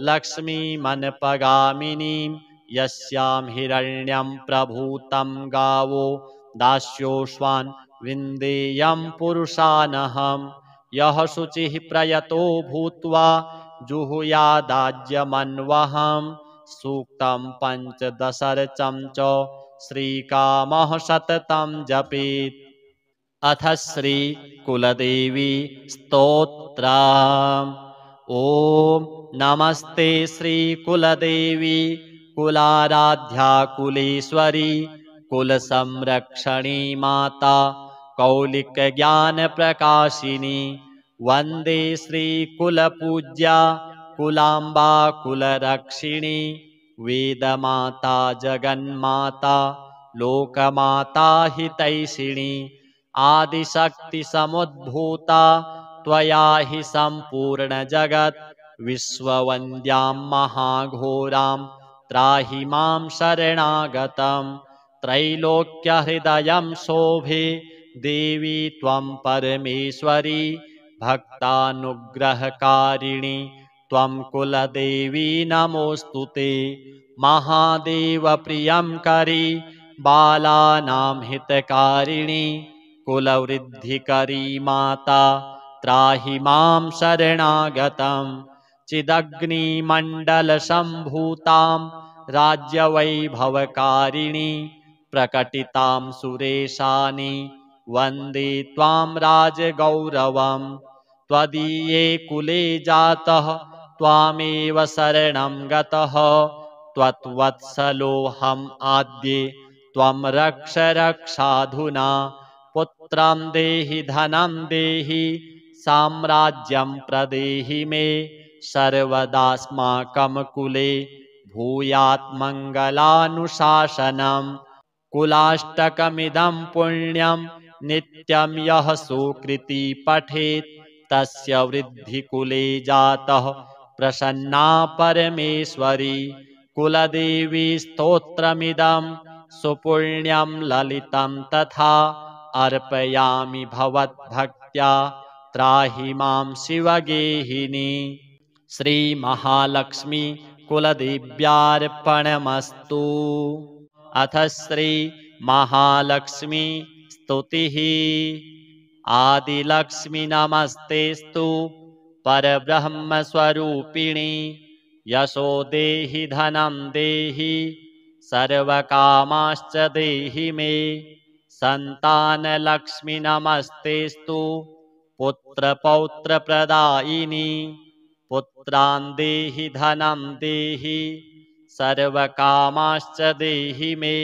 लक्ष्मीमनपगामिनीं यस्यां हिरण्यं प्रभूतं गावो दास्योऽश्वान् विन्देयं पुरुषानहम् यः शुचिः प्रयतो भूत्वा जुहुयादाज्यमन्वहम् सूक्तं पञ्चदशर्चं च श्रीकामः सततं जपेत्। अथ श्रीकुलदेवी स्तोत्रम्। ॐ नमस्ते श्रीकुलदेवी कुलाराध्या कुलेश्वरी कुलसंरक्षणी माता कौलिकज्ञानप्रकाशिनी वन्दे श्रीकुलपूज्या कुलाम्बा कुलरक्षिणी वेदमाता जगन्माता लोकमाता हितैषिणी आदिशक्तिसमुद्भूता त्वया हि सम्पूर्णजगत् विश्ववन्द्यां महाघोरां त्राहि मां शरणागतं त्रैलोक्यहृदयं शोभे देवी त्वं परमेश्वरी भक्तानुग्रहकारिणी त्वं कुलदेवी नमोऽस्तु ते महादेवप्रियं करी बालानां हितकारिणी कुलवृद्धिकरी माता त्राहि मां शरणागतं चिदग्निमण्डलसम्भूतां राज्यवैभवकारिणि प्रकटितां सुरेशानि वन्दे त्वां राजगौरवम् त्वदीये कुले जातः त्वामेव शरणं गतः त्वत्वत्सलोऽहम् आद्ये त्वं रक्ष रक्षाधुना पुत्रं देहि धनं देहि साम्राज्यं प्रदेहि मे सर्वदास्माकं कुले भूयात् मङ्गलानुशासनम् कुलाष्टकमिदं पुण्यं नित्यं यः सुकृती पठेत् तस्य वृद्धिकुले जातः प्रसन्ना परमेश्वरी कुलदेवी स्तोत्रमिदं सुपुण्यं ललितं तथा अर्पयामि भवद्भक्त्या त्राहि मां शिवगेहिनी श्रीमहालक्ष्मी कुलदेव्यार्पणमस्तु। अथ श्री महालक्ष्मी स्तुतिः। आदिलक्ष्मी नमस्तेस्तु परब्रह्मस्वरूपिणी यशो देहि धनं देहि सर्वकामाश्च देहि मे सन्तानलक्ष्मी नमस्तेस्तु पुत्रपौत्रप्रदायिनी पुत्रान् देहि धनं देहि सर्वकामाश्च देहि मे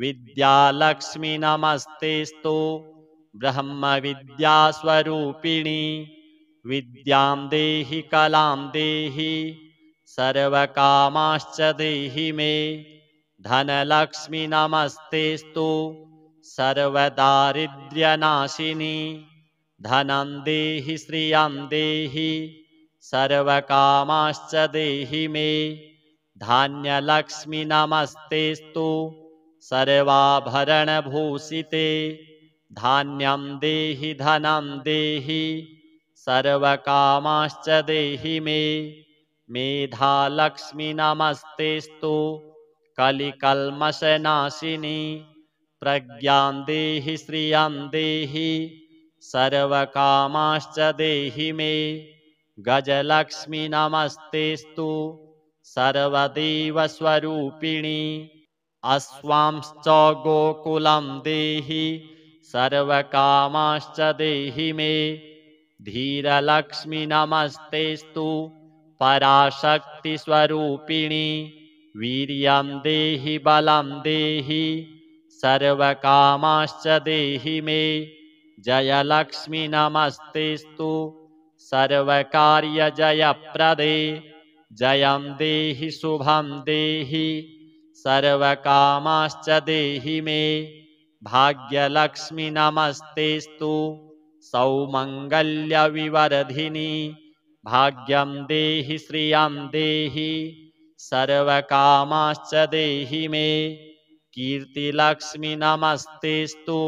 विद्यालक्ष्मी नमस्तेस्तु ब्रह्मविद्यास्वरूपिणी विद्यां देहि कलां देहि सर्वकामाश्च देहि मे धनलक्ष्मी नमस्तेस्तु सर्वदारिद्र्यनाशिनी धनं देहि श्रियं देहि सर्वकामाश्च देहि मे धान्यलक्ष्मी नमस्तेस्तु सर्वाभरणभूषिते धान्यं देहि धनं देहि सर्वकामाश्च देहि मे मेधालक्ष्मी नमस्तेस्तु कलिकल्मषनाशिनी प्रज्ञां देहि श्रियं देहि सर्वकामाश्च देहि मे गजलक्ष्मी नमस्तेस्तु सर्वदेवस्वरूपिणी अश्वांश्च गोकुलं देहि सर्वकामाश्च देहि मे धीरलक्ष्मी नमस्तेस्तु पराशक्तिस्वरूपिणी वीर्यं देहि बलं देहि सर्वकामाश्च देहि मे जयलक्ष्मी नमस्तेस्तु सर्वकार्यजयप्रदे जयं देहि शुभं देहि सर्वकामाश्च देहि मे भाग्यलक्ष्मी नमस्तेस्तु सौमङ्गल्यविवर्धिनी भाग्यं देहि श्रियं देहि सर्वकामाश्च देहि मे कीर्तिलक्ष्मी नमस्तेस्तु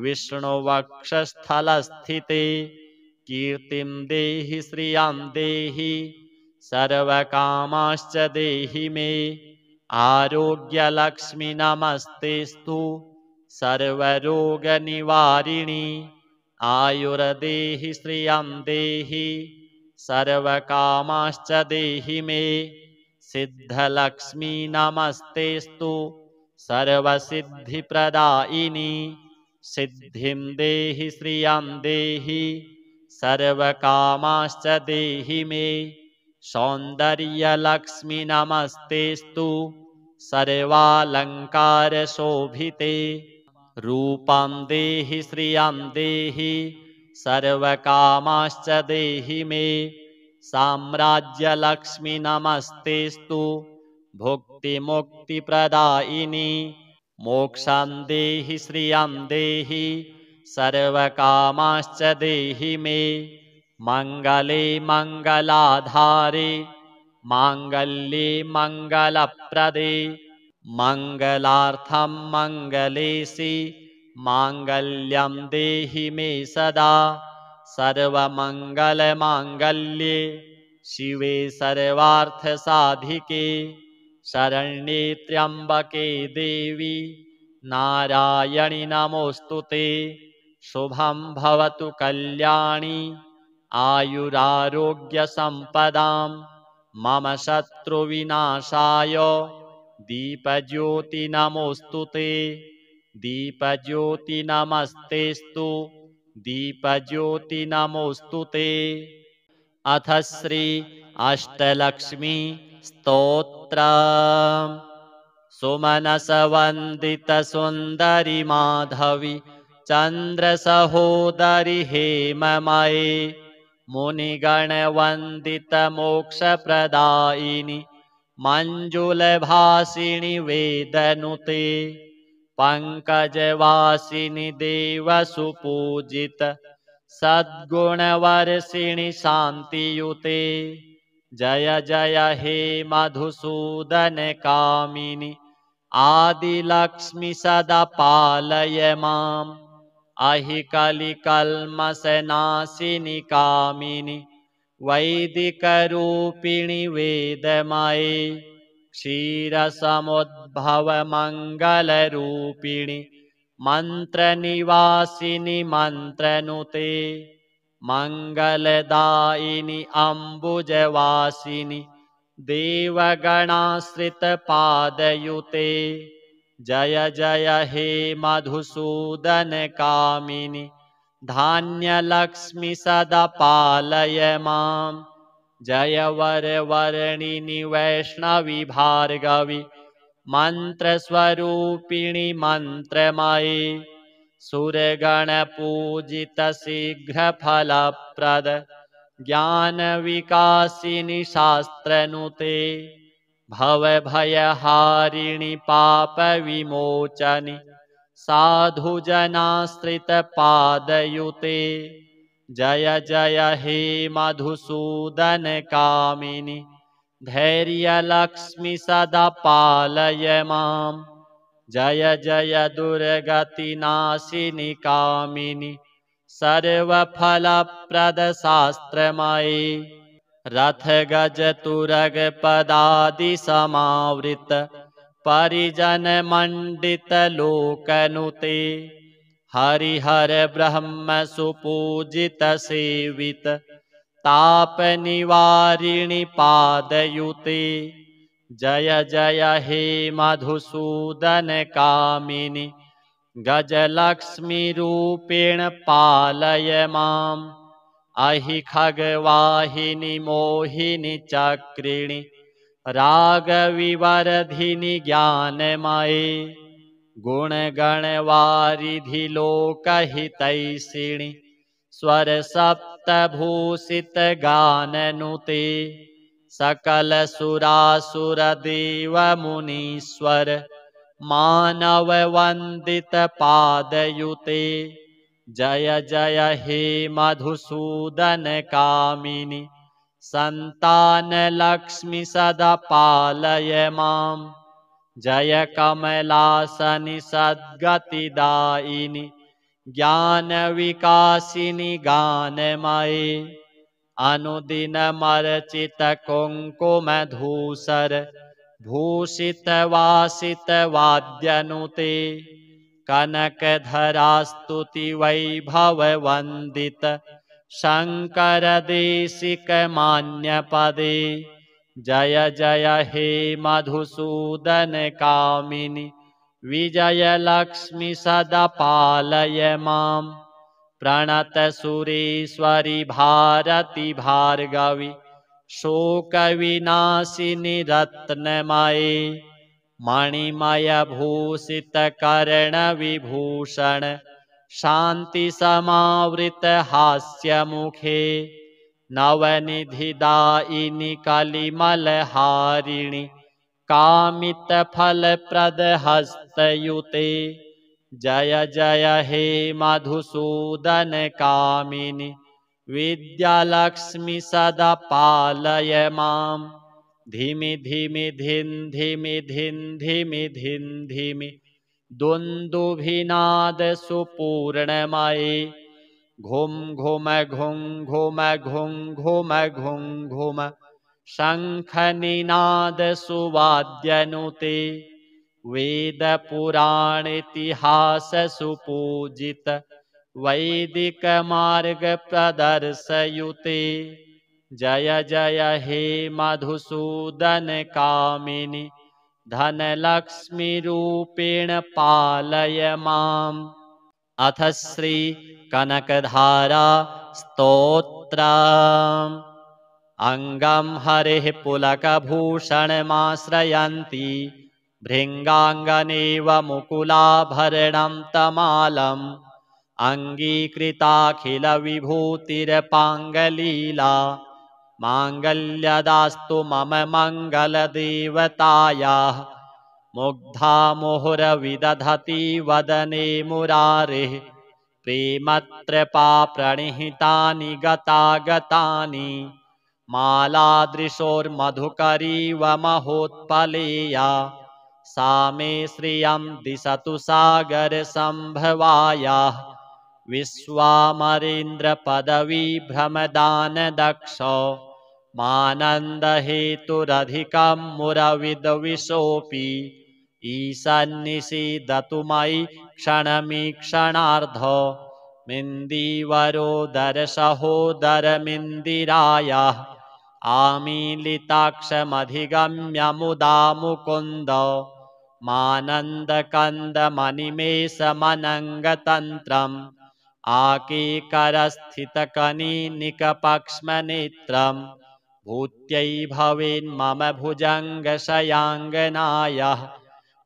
विष्णुवक्षस्थलस्थिते कीर्तिं देहि श्रियं देहि सर्वकामाश्च देहि मे आरोग्यलक्ष्मी नमस्तेस्तु सर्वरोगनिवारिणी आयुर्देहि श्रियं देहि सर्वकामाश्च देहि मे सिद्धलक्ष्मी नमस्तेस्तु सर्वसिद्धिप्रदायिनी सिद्धिं देहि श्रियं देहि सर्वकामाश्च देहि मे सौन्दर्यलक्ष्मी नमस्तेस्तु सर्वालङ्कारशोभिते रूपं देहि श्रियं देहि सर्वकामाश्च देहि मे साम्राज्यलक्ष्मी नमस्तेस्तु भुक्तिमुक्तिप्रदायिनी मोक्षं देहि श्रियं देहि सर्वकामाश्च देहि मे मङ्गले मङ्गलाधारे माङ्गल्ये मङ्गलप्रदे मङ्गलार्थं मङ्गलेशि माङ्गल्यं देहि मे सदा सर्वमङ्गलमाङ्गल्ये शिवे सर्वार्थसाधिके शरण्ये त्र्यम्बके देवी नारायणि नमोऽस्तुते शुभं भवतु कल्याणी आयुरारोग्यसम्पदां मम शत्रुविनाशाय दीपज्योति नमोऽस्तु ते। दीपज्योति नमस्तेस्तु दीपज्योति नमोऽस्तु ते। अथ श्री अष्टलक्ष्मी स्तोत्रम्। सुमनसवन्दित सुन्दरि माधवी चन्द्रसहोदरि हेममये मुनिगणवन्दित मोक्षप्रदायिनि मञ्जुलभासिनि वेदनुते पङ्कजवासिनि देवसुपूजित सद्गुणवर्षिणि शान्तियुते। जय जय हे मधुसूदन कामिनि आदिलक्ष्मि सदा पालय माम्। अहि कलिकल्मषनाशिनि कामिनि वैदिकरूपिणि वेदमये क्षीरसमुद्भव मङ्गलरूपिणि मन्त्रनिवासिनि मन्त्रनुते मङ्गलदायिनि अम्बुजवासिनि देवगणाश्रितपादयुते। जय जय हे मधुसूदन कामिनि धान्यलक्ष्मि सदा पालय माम्। जय वरवर्णिनि वैष्णवि भार्गवि मन्त्रस्वरूपिणि मन्त्रमये सुरगणपूजित शीघ्रफलप्रद ज्ञानविकासिनि शास्त्रनुते भवभयहारिणि पापविमोचनि साधुजनाश्रितपादयुते। जय जय हे मधुसूदन कामिनि धैर्यलक्ष्मि सदा पालय माम्। जय जय दुर्गतिनाशिनि कामिनि सर्वफलप्रद शास्त्रमये रथगजतुरगपदादि समावृत परिजनमण्डित लोकनुते हरिहर ब्रह्म सुपूजित सेवित तापनिवारिणि पादयुते। जय जय हे मधुसूदन कामिनि गजलक्ष्मीरूपेण पालय माम्। अहि खगवाहिनि मोहिनि चक्रिणि रागविवर्धिनि ज्ञानमये गुणगणवारिधि लोकहितैषिणि स्वरसप्तभूषित गाननुते सकलसुरासुरदेवमुनीश्वर मानववन्दित पादयुते। जय जय हे मधुसूदन कामिनि सन्तानलक्ष्मि सदा पालय माम्। जय कमलासनि सद्गतिदायिनि ज्ञानविकासिनि गानमये अनुदिनमर्चित कुङ्कुमधूसर भूषितवासित वाद्यनुते कनकधरास्तुति वैभववन्दित शङ्करदेशिकमान्यपदे। जय जय हे मधुसूदन कामिनि विजयलक्ष्मि सदा पालय माम्। प्रणतसुरेश्वरि भारति भार्गवि शोकविनाशिनि रत्नमये मणिमयभूषित कर्णविभूषण शान्तिसमावृत हास्यमुखे नवनिधिदायिनि कलिमलहारिणि कामितफलप्रद हस्तयुते। जय जय हे मधुसूदन कामिनि विद्यालक्ष्मि सदा पालय माम्। धिमि धिमि धिन् धिमि धिन् धिमि धिन् धिमि दुन्दुभिनाद सुपूर्णमये घुम घुम घुं घुम घुं घुम घुं घुम शङ्खनिनाद सुवाद्यनुते वेदपुराणेतिहास सुपूजित वैदिकमार्ग प्रदर्शयुते जय जय हे मधुसूदन कामिनि धनलक्ष्मीरूपेण पालय माम्। अथ श्री कनकधारा स्तोत्रम्। अङ्गं हरिः पुलकभूषणमाश्रयन्ती भृङ्गाङ्गनेव मुकुलाभरणं तमालम् अङ्गीकृताखिलविभूतिरपाङ्गलीला माङ्गल्यदास्तु मम मङ्गलदेवतायाः। मुग्धा मुहुरविदधति वदने मुरारिः प्रेमत्रपा प्रणिहितानि गतागतानि मालादृशोर्मधुकरीव महोत्पलेया सा मे श्रियं दिशतु सागरसम्भवायाः। विश्वामरेन्द्रपदवीभ्रमदानदक्ष मानन्दहेतुरधिकं मुरविद्विषोऽपि ईशन्निषीदतु मयि क्षणमीक्षणार्ध मिन्दीवरोदरसहोदरमिन्दिरायाः आमीलिताक्षमधिगम्य मुदा मुकुन्द मानन्दकन्दमनिमेषमनङ्गतन्त्रम् आकीकरस्थितकनीनिकपक्ष्मनेत्रम् भूत्यै भवेन्मम भुजङ्गशयाङ्गनायाः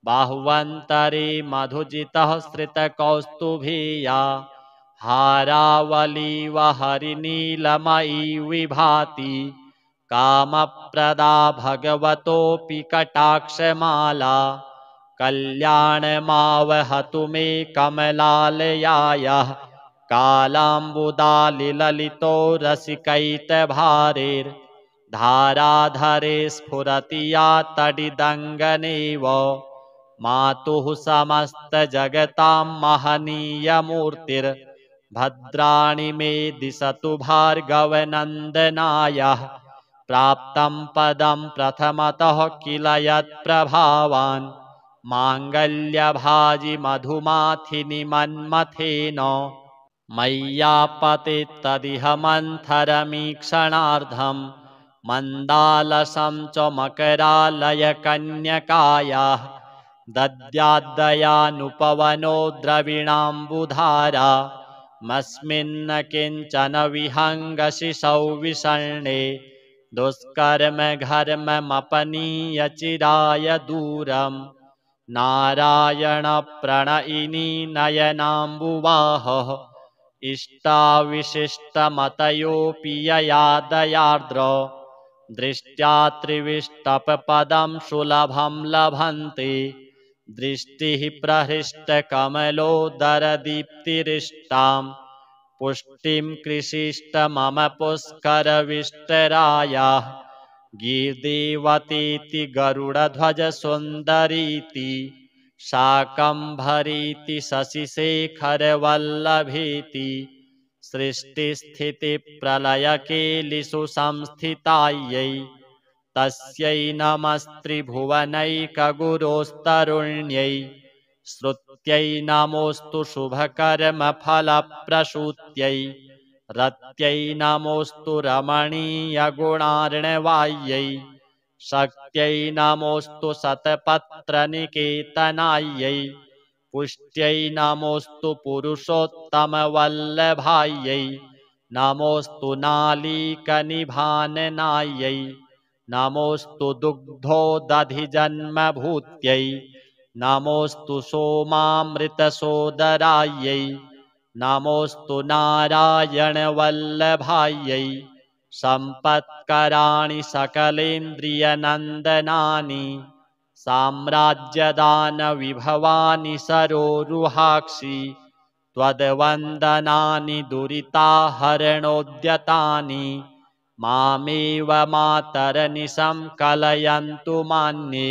बाह्वन्तरे मधुजितः श्रितकौस्तुभेया हारावलीव हरिनीलमयी विभाति कामप्रदा भगवतोऽपि कटाक्षमाला कल्याणमावहतु मे कमलालयायाः कालाम्बुदालिललितो रसिकैतभारेर्धाराधरे स्फुरति या तडिदङ्गनेव मातुः समस्तजगतां महनीयमूर्तिर्भद्राणि मे दिशतु भार्गवनन्दनायाः प्राप्तं पदं प्रथमतः किल यत्प्रभावान् माङ्गल्यभाजि मधुमाथिनि मन्मथेन मय्यापतेत्तदिह मन्थरमीक्षणार्धं मन्दालसं च मकरालयकन्यकायाः दद्याद्दयानुपवनो द्रविणाम्बुधारा मस्मिन्न किञ्चन विहङ्गशिशौ विषण्णे दुष्कर्मघर्ममपनीय चिराय दूरम् नारायणप्रणयिनी नयनाम्बुवाहः इष्टाविशिष्टमतयोऽपि यया दयार्द्र दृष्ट्या त्रिविष्टपपदं सुलभं लभन्ते दृष्टिः प्रहृष्टकमलोदरदीप्तिरिष्टां पुष्टिं कृषिष्ट मम पुष्करविष्टरायाः गीर्देवतीति गरुडध्वजसुन्दरीति शाकम्भरीति शशिशेखरवल्लभेति सृष्टिस्थितिप्रलयकेलिषु संस्थितायै तस्यै नमस्त्रिभुवनैकगुरोस्तरुण्यै श्रुत्यै नमोऽस्तु शुभकर्मफलप्रसूत्यै रत्यै नमोऽस्तु रमणीयगुणार्णवायै शक्त्यै नमोऽस्तु शतपत्रनिकेतनायै पुष्ट्यै नमोऽस्तु पुरुषोत्तमवल्लभायै नमोऽस्तु नालीकनिभाननायै नमोऽस्तु दुग्धोदधिजन्मभूत्यै नमोऽस्तु सोमामृतसोदरायै नमोऽस्तु नारायणवल्लभायै सम्पत्कराणि सकलेन्द्रियनन्दनानि साम्राज्यदानविभवानि सरोरुहाक्षि त्वद्वन्दनानि दुरिताहरणोद्यतानि मामेव मातरनिशं कलयन्तु मान्ये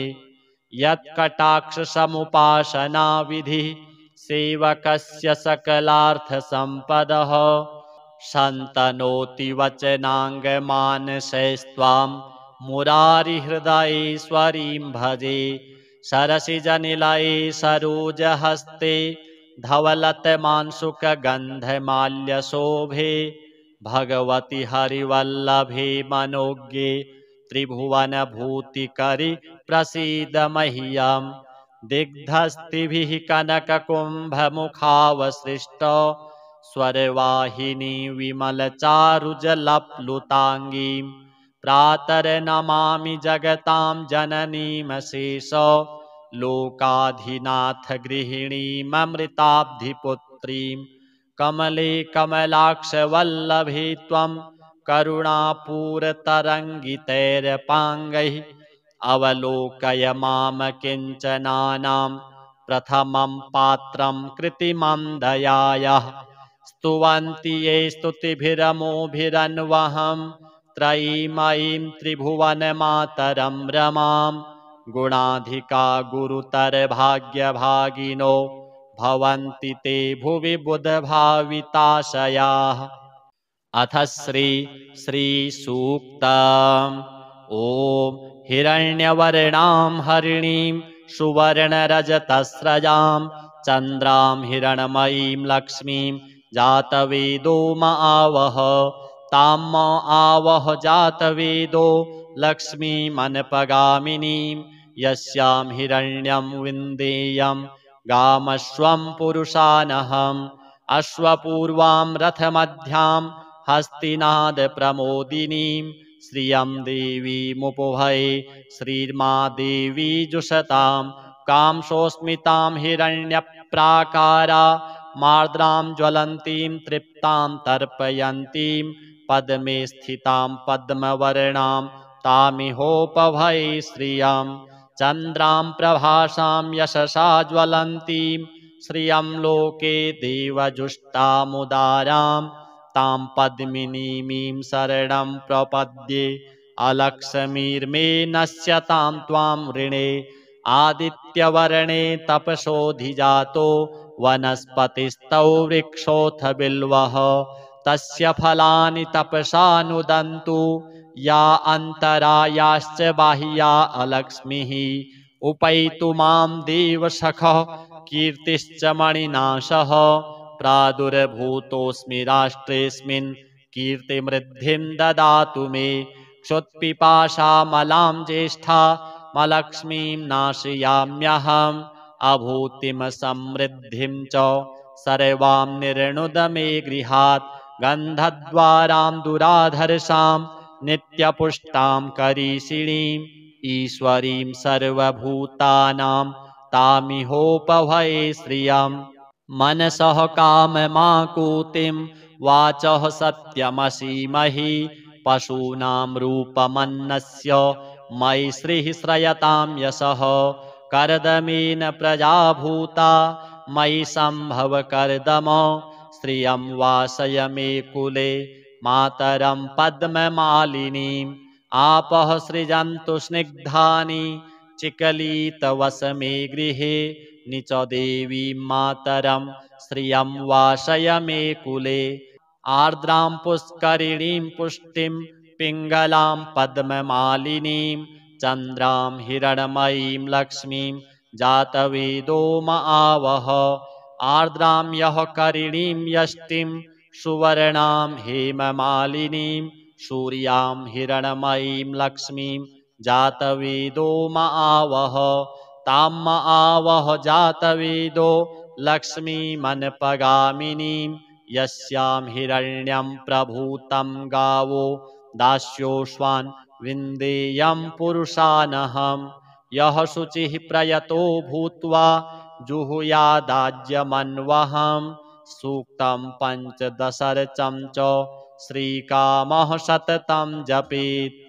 यत्कटाक्षसमुपासनाविधिः सेवकस्य सकलार्थसम्पदः शन्तनोति वचनाङ्गमानसैस्त्वां मुरारिहृदयेश्वरीं भजे सरसिजनिलये सरोजहस्ते धवलतमांशुकगन्धमाल्यशोभे भगवति हरिवल्लभे मनोज्ञे त्रिभुवनभूतिकरि प्रसीद मह्यम् दिग्धस्तिभिः कनककुम्भमुखावसृष्ट स्वरवाहिनी विमलचारुजलप्लुताङ्गीं प्रातर्नमामि जगतां जननीमशेष लोकाधिनाथ गृहिणीममृताब्धिपुत्रीं कमले कमलाक्षवल्लभे त्वं करुणापूरतरङ्गितैरपाङ्गैः अवलोकय माम किञ्चनानां प्रथमं पात्रं कृतिमं दयायाः स्तुवन्ति ये स्तुतिभिरमोभिरन्वहं त्रयीमयीं त्रिभुवनमातरं रमां गुणाधिका गुरुतरभाग्यभागिनो भवन्ति ते भुवि बुधभाविताशयाः। अथ श्रीसूक्तम्। ॐ हिरण्यवर्णां हरिणीं सुवर्णरजतस्रजां चन्द्रां हिरणमयीं लक्ष्मीं जातवेदो म आवह तां म आवह जातवेदो लक्ष्मीमनपगामिनीं यस्यां हिरण्यं विन्देयं गामश्वं पुरुषानहम् अश्वपूर्वां रथमध्यां हस्तिनादप्रमोदिनीं श्रियं देवीमुपभये श्रीर्मा देवी जुषतां कांसोऽस्मितां हिरण्यप्राकारा मार्द्रां ज्वलन्तीं तृप्तां तर्पयन्तीं पद्मे स्थितां पद्मवर्णां तामिहोपभये श्रियं चन्द्रां प्रभासां यशसा ज्वलन्तीं श्रियं लोके देवजुष्टामुदारां तां पद्मिनीमीं शरणं प्रपद्ये अलक्ष्मीर्मे नश्यतां त्वां ऋणे आदित्यवर्णे तपसोऽधिजातो वनस्पतिस्तौ वृक्षोऽथ बिल्वः तस्य फलानि तपसानुदन्तु या अन्तरायाश्च बाह्या अलक्ष्मीः उपैतु मां देवसखः कीर्तिश्च मणिनाशः प्रादुर्भूतोऽस्मि राष्ट्रेऽस्मिन् कीर्तिमृद्धिं ददातु मे क्षुत्पिपासामलां ज्येष्ठामलक्ष्मीं नाशयाम्यहम् अभूतिं समृद्धिं च सर्वां निर्णुद मे गृहात् गन्धद्वारां दुराधर्षां नित्यपुष्टां करीषिणीम् ईश्वरीं सर्वभूतानां तामिहोपभये श्रियम् मनसः काममाकुतिं वाचः सत्यमसीमहि पशूनां रूपमन्नस्य मयि श्रीः श्रयतां यशः कर्दमेन प्रजाभूता मयि सम्भव कर्दम श्रियं वासय मे कुले मातरं पद्ममालिनीम् आपः सृजन्तु स्निग्धानि चिकलितवस मे गृहे निच देवीं मातरं श्रियं वासय मे कुले आर्द्रां पुष्करिणीं पुष्टिं पिङ्गलां पद्ममालिनीं चन्द्रां हिरणमयीं लक्ष्मीं जातवेदो म आवह आर्द्रां यः करिणीं यष्टिं सुवर्णां हेममालिनीं सूर्यां हिरणमयीं लक्ष्मीं जातवेदो म आवह तां म आवह जातवेदो लक्ष्मीमनपगामिनीं यस्यां हिरण्यं प्रभूतं गावो दास्योऽश्वान् विन्देयं पुरुषानहम् यः शुचिः प्रयतो भूत्वा जुहुयादाज्यमन्वहम् सूक्तं पञ्चदशर्चं च श्रीकामः सततं जपेत्।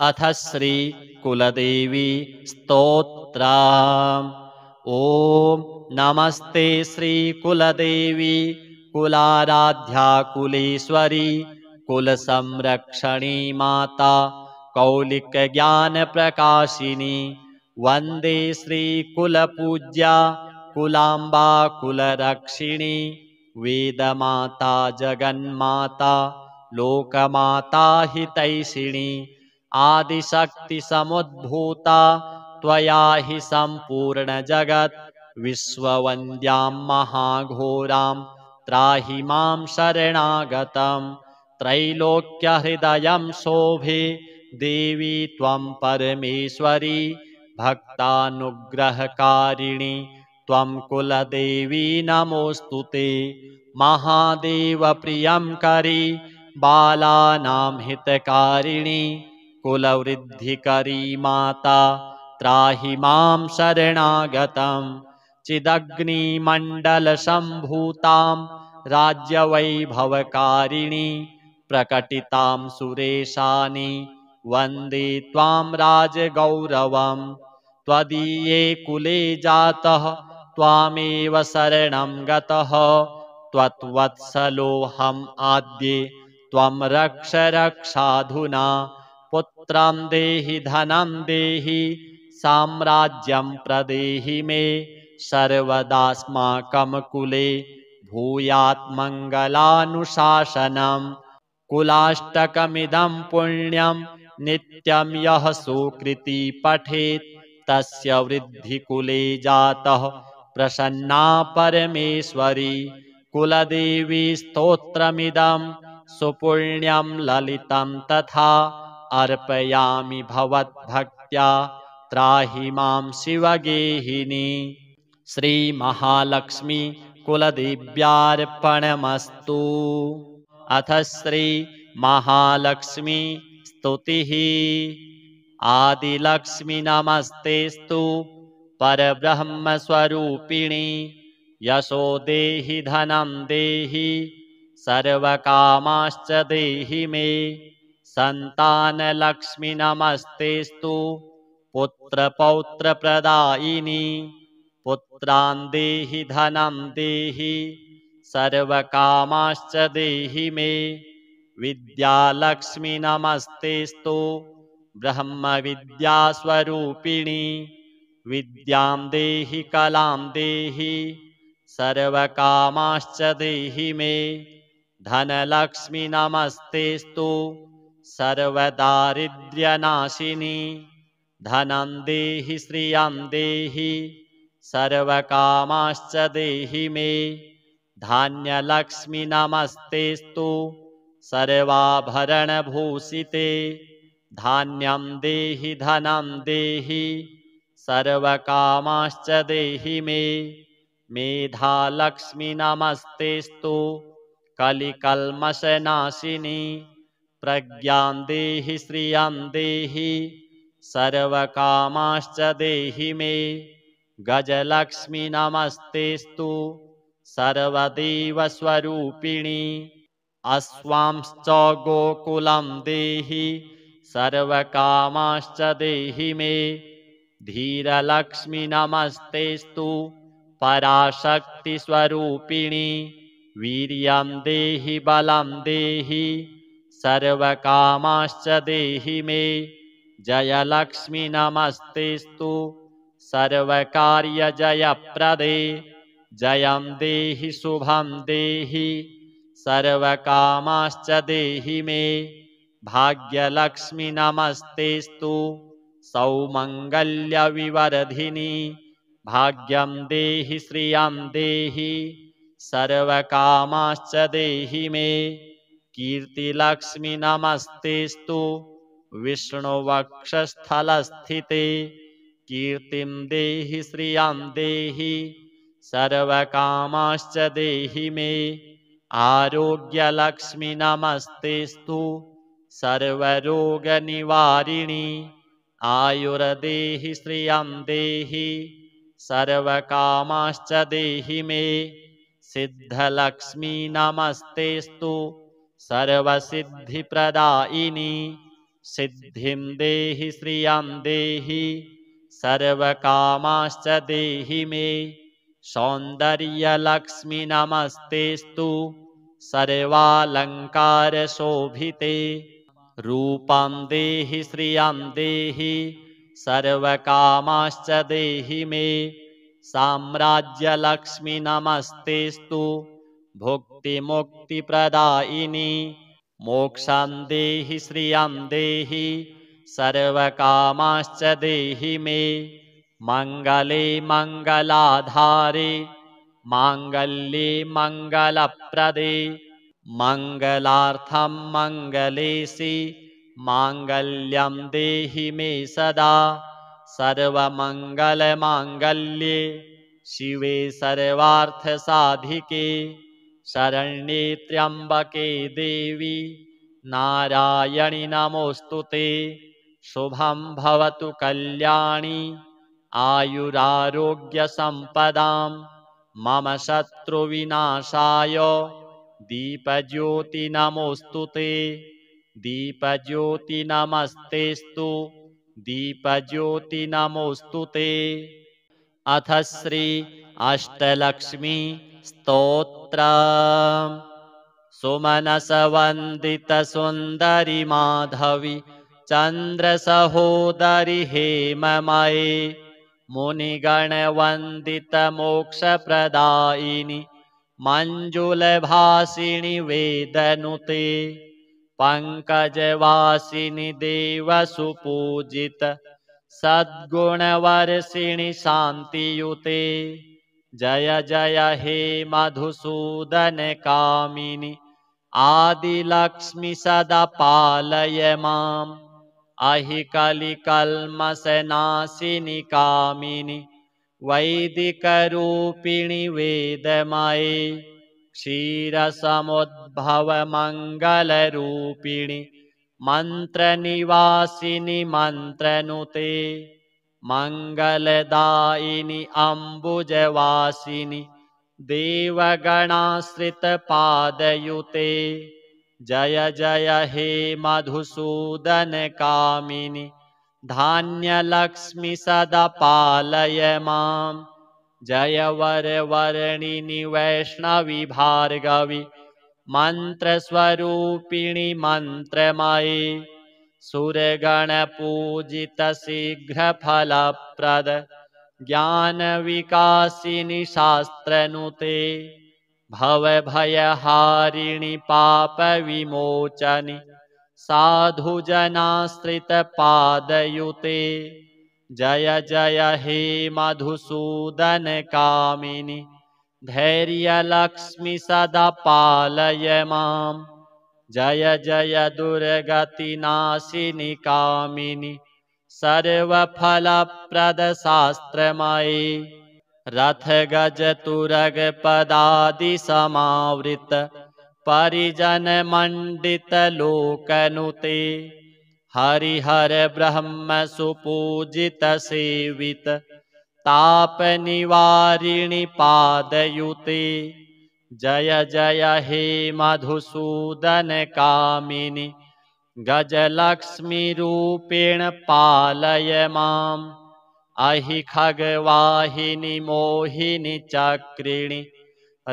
अथ श्रीकुलदेवी स्तोत्रम्। ॐ नमस्ते श्रीकुलदेवी कुलाराध्या कुलेश्वरी कुलसंरक्षणी माता कौलिकज्ञानप्रकाशिनी वन्दे श्रीकुलपूज्या कुलाम्बा कुलरक्षिणी वेदमाता जगन्माता लोकमाता हितैषिणी आदिशक्तिसमुद्भूता त्वया हि सम्पूर्णजगत् विश्ववन्द्यां महाघोरां त्राहि मां शरणागतम् त्रैलोक्यहृदयं शोभे देवी त्वं परमेश्वरी भक्तानुग्रहकारिणी त्वं कुलदेवी नमोऽस्तुते। महादेवप्रियंकरी बालानां हितकारिणी कुलवृद्धिकरी माता त्राहि मां शरणागतं। चिदग्निमण्डलसम्भूतां राज्यवैभवकारिणी प्रकटितां सुरेशानि वन्दे त्वां राजगौरवम्। त्वदीये कुले जातः त्वामेव शरणं गतः त्वत्वत्सलोऽहम् आद्ये त्वं रक्ष रक्षाधुना। पुत्रं देहि धनं देहि साम्राज्यं प्रदेहि मे सर्वदास्माकं कुले भूयात् मङ्गलानुशासनम्। कुलाष्टकमिदं पुण्यं नित्यं यः सुकृती पठेत् तस्य वृद्धिकुले जातः प्रसन्ना परमेश्वरी। कुलदेवी स्तोत्रमिदं सुपुण्यं ललितं तथा अर्पयामि भवद्भक्त्या त्राहि मां शिवगेहिनी। श्रीमहालक्ष्मी कुलदेव्यार्पणमस्तु। अथ श्री महालक्ष्मी स्तुतिः। आदिलक्ष्मी नमस्तेस्तु परब्रह्मस्वरूपिणी यशो देहि धनं देहि सर्वकामाश्च देहि मे। सन्तानलक्ष्मी नमस्तेस्तु पुत्रपौत्रप्रदायिनी पुत्रान् देहि धनं देहि सर्वकामाश्च देहि मे। विद्यालक्ष्मी नमस्तेस्तु ब्रह्मविद्यास्वरूपिणी विद्यां देहि कलां देहि सर्वकामाश्च देहि मे। धनलक्ष्मी नमस्तेस्तु सर्वदारिद्र्यनाशिनी धनं देहि श्रियं देहि सर्वकामाश्च देहि मे। धान्यलक्ष्मी नमस्तेस्तु सर्वाभरणभूषिते धान्यं देहि धनं देहि सर्वकामाश्च देहि मे। मेधालक्ष्मी नमस्तेस्तु कलिकल्मषनाशिनी प्रज्ञां देहि श्रियं देहि सर्वकामाश्च देहि मे। गजलक्ष्मी नमस्तेस्तु सर्वदेवस्वरूपिणी अश्वांश्च गोकुलं देहि सर्वकामाश्च देहि मे। धीरलक्ष्मी नमस्तेस्तु पराशक्तिस्वरूपिणी वीर्यं देहि बलं देहि सर्वकामाश्च देहि मे। जयलक्ष्मी नमस्तेस्तु सर्वकार्यजयप्रदे जयं देहि शुभं देहि सर्वकामाश्च देहि मे। भाग्यलक्ष्मी नमस्तेस्तु सौमङ्गल्यविवर्धिनी भाग्यं देहि श्रियं देहि सर्वकामाश्च देहि मे। कीर्तिलक्ष्मी नमस्तेस्तु विष्णुवक्षस्थलस्थिते कीर्तिं देहि श्रियं देहि सर्वकामाश्च देहि मे। आरोग्यलक्ष्मी नमस्तेस्तु सर्वरोगनिवारिणी आयुर्देहि श्रियं देहि सर्वकामाश्च देहि मे। सिद्धलक्ष्मी नमस्तेस्तु सर्वसिद्धिप्रदायिनी सिद्धिं देहि श्रियं देहि सर्वकामाश्च देहि मे। सौन्दर्यलक्ष्मी नमस्तेस्तु सर्वालङ्कारशोभिते रूपं देहि श्रियं देहि सर्वकामाश्च देहि मे। साम्राज्यलक्ष्मी नमस्तेस्तु भुक्तिमुक्तिप्रदायिनी मोक्षं देहि श्रियं देहि सर्वकामाश्च देहि मे। मङ्गले मङ्गलाधारे माङ्गल्ये मङ्गलप्रदे मङ्गलार्थं मङ्गलेशि माङ्गल्यं देहि मे सदा सर्वमङ्गलमाङ्गल्ये शिवे सर्वार्थसाधिके शरण्ये त्र्यम्बके देवी नारायणि नमोऽस्तुते शुभं भवतु कल्याणी आयुरारोग्यसम्पदां मम शत्रुविनाशाय दीपज्योति नमोऽस्तुते दीपज्योति नमस्तेस्तु दीपज्योति नमोऽस्तुते। अथ श्री अष्टलक्ष्मी स्तोत्रम्। सुमनसवन्दितसुन्दरि माधवी चन्द्रसहोदरि हेममये मुनिगणवन्दितमोक्षप्रदायिनि मञ्जुलभासिनि वेदनुते पङ्कजवासिनि देवसुपूजित सद्गुणवर्षिणि शान्तियुते जय जय हे मधुसूदनकामिनि आदिलक्ष्मि सदा पालय माम् अहिकलिकल्मषनाशिनि कामिनि वैदिकरूपिणि वेदमये क्षीरसमुद्भवमङ्गलरूपिणि मन्त्रनिवासिनि मन्त्रनुते मङ्गलदायिनि अम्बुजवासिनि देवगणाश्रितपादयुते जय जय हे मधुसूदनकामिनि धान्यलक्ष्मि सदा पालय माम् जय वरवर्णिनि वैष्णवि भार्गवि मन्त्रस्वरूपिणि मन्त्रमये सुरगणपूजितशीघ्रफलप्रद ज्ञानविकासिनि शास्त्रनुते भवभयहारिणि पापविमोचनि साधुजनाश्रितपादयुते जय जय हे मधुसूदनकामिनि धैर्यलक्ष्मि सदा पालय माम् जय जय दुर्गतिनाशिनि कामिनि सर्वफलप्रदशास्त्रमये रथगजतुरगपदादिसमावृत परिजनमण्डितलोकनुते हरिहर ब्रह्मसुपूजितसेवित तापनिवारिणि पादयुते जय जय हे मधुसूदनकामिनि गजलक्ष्मीरूपेण पालय माम् अहिखगवाहिनि मोहिनि चक्रिणि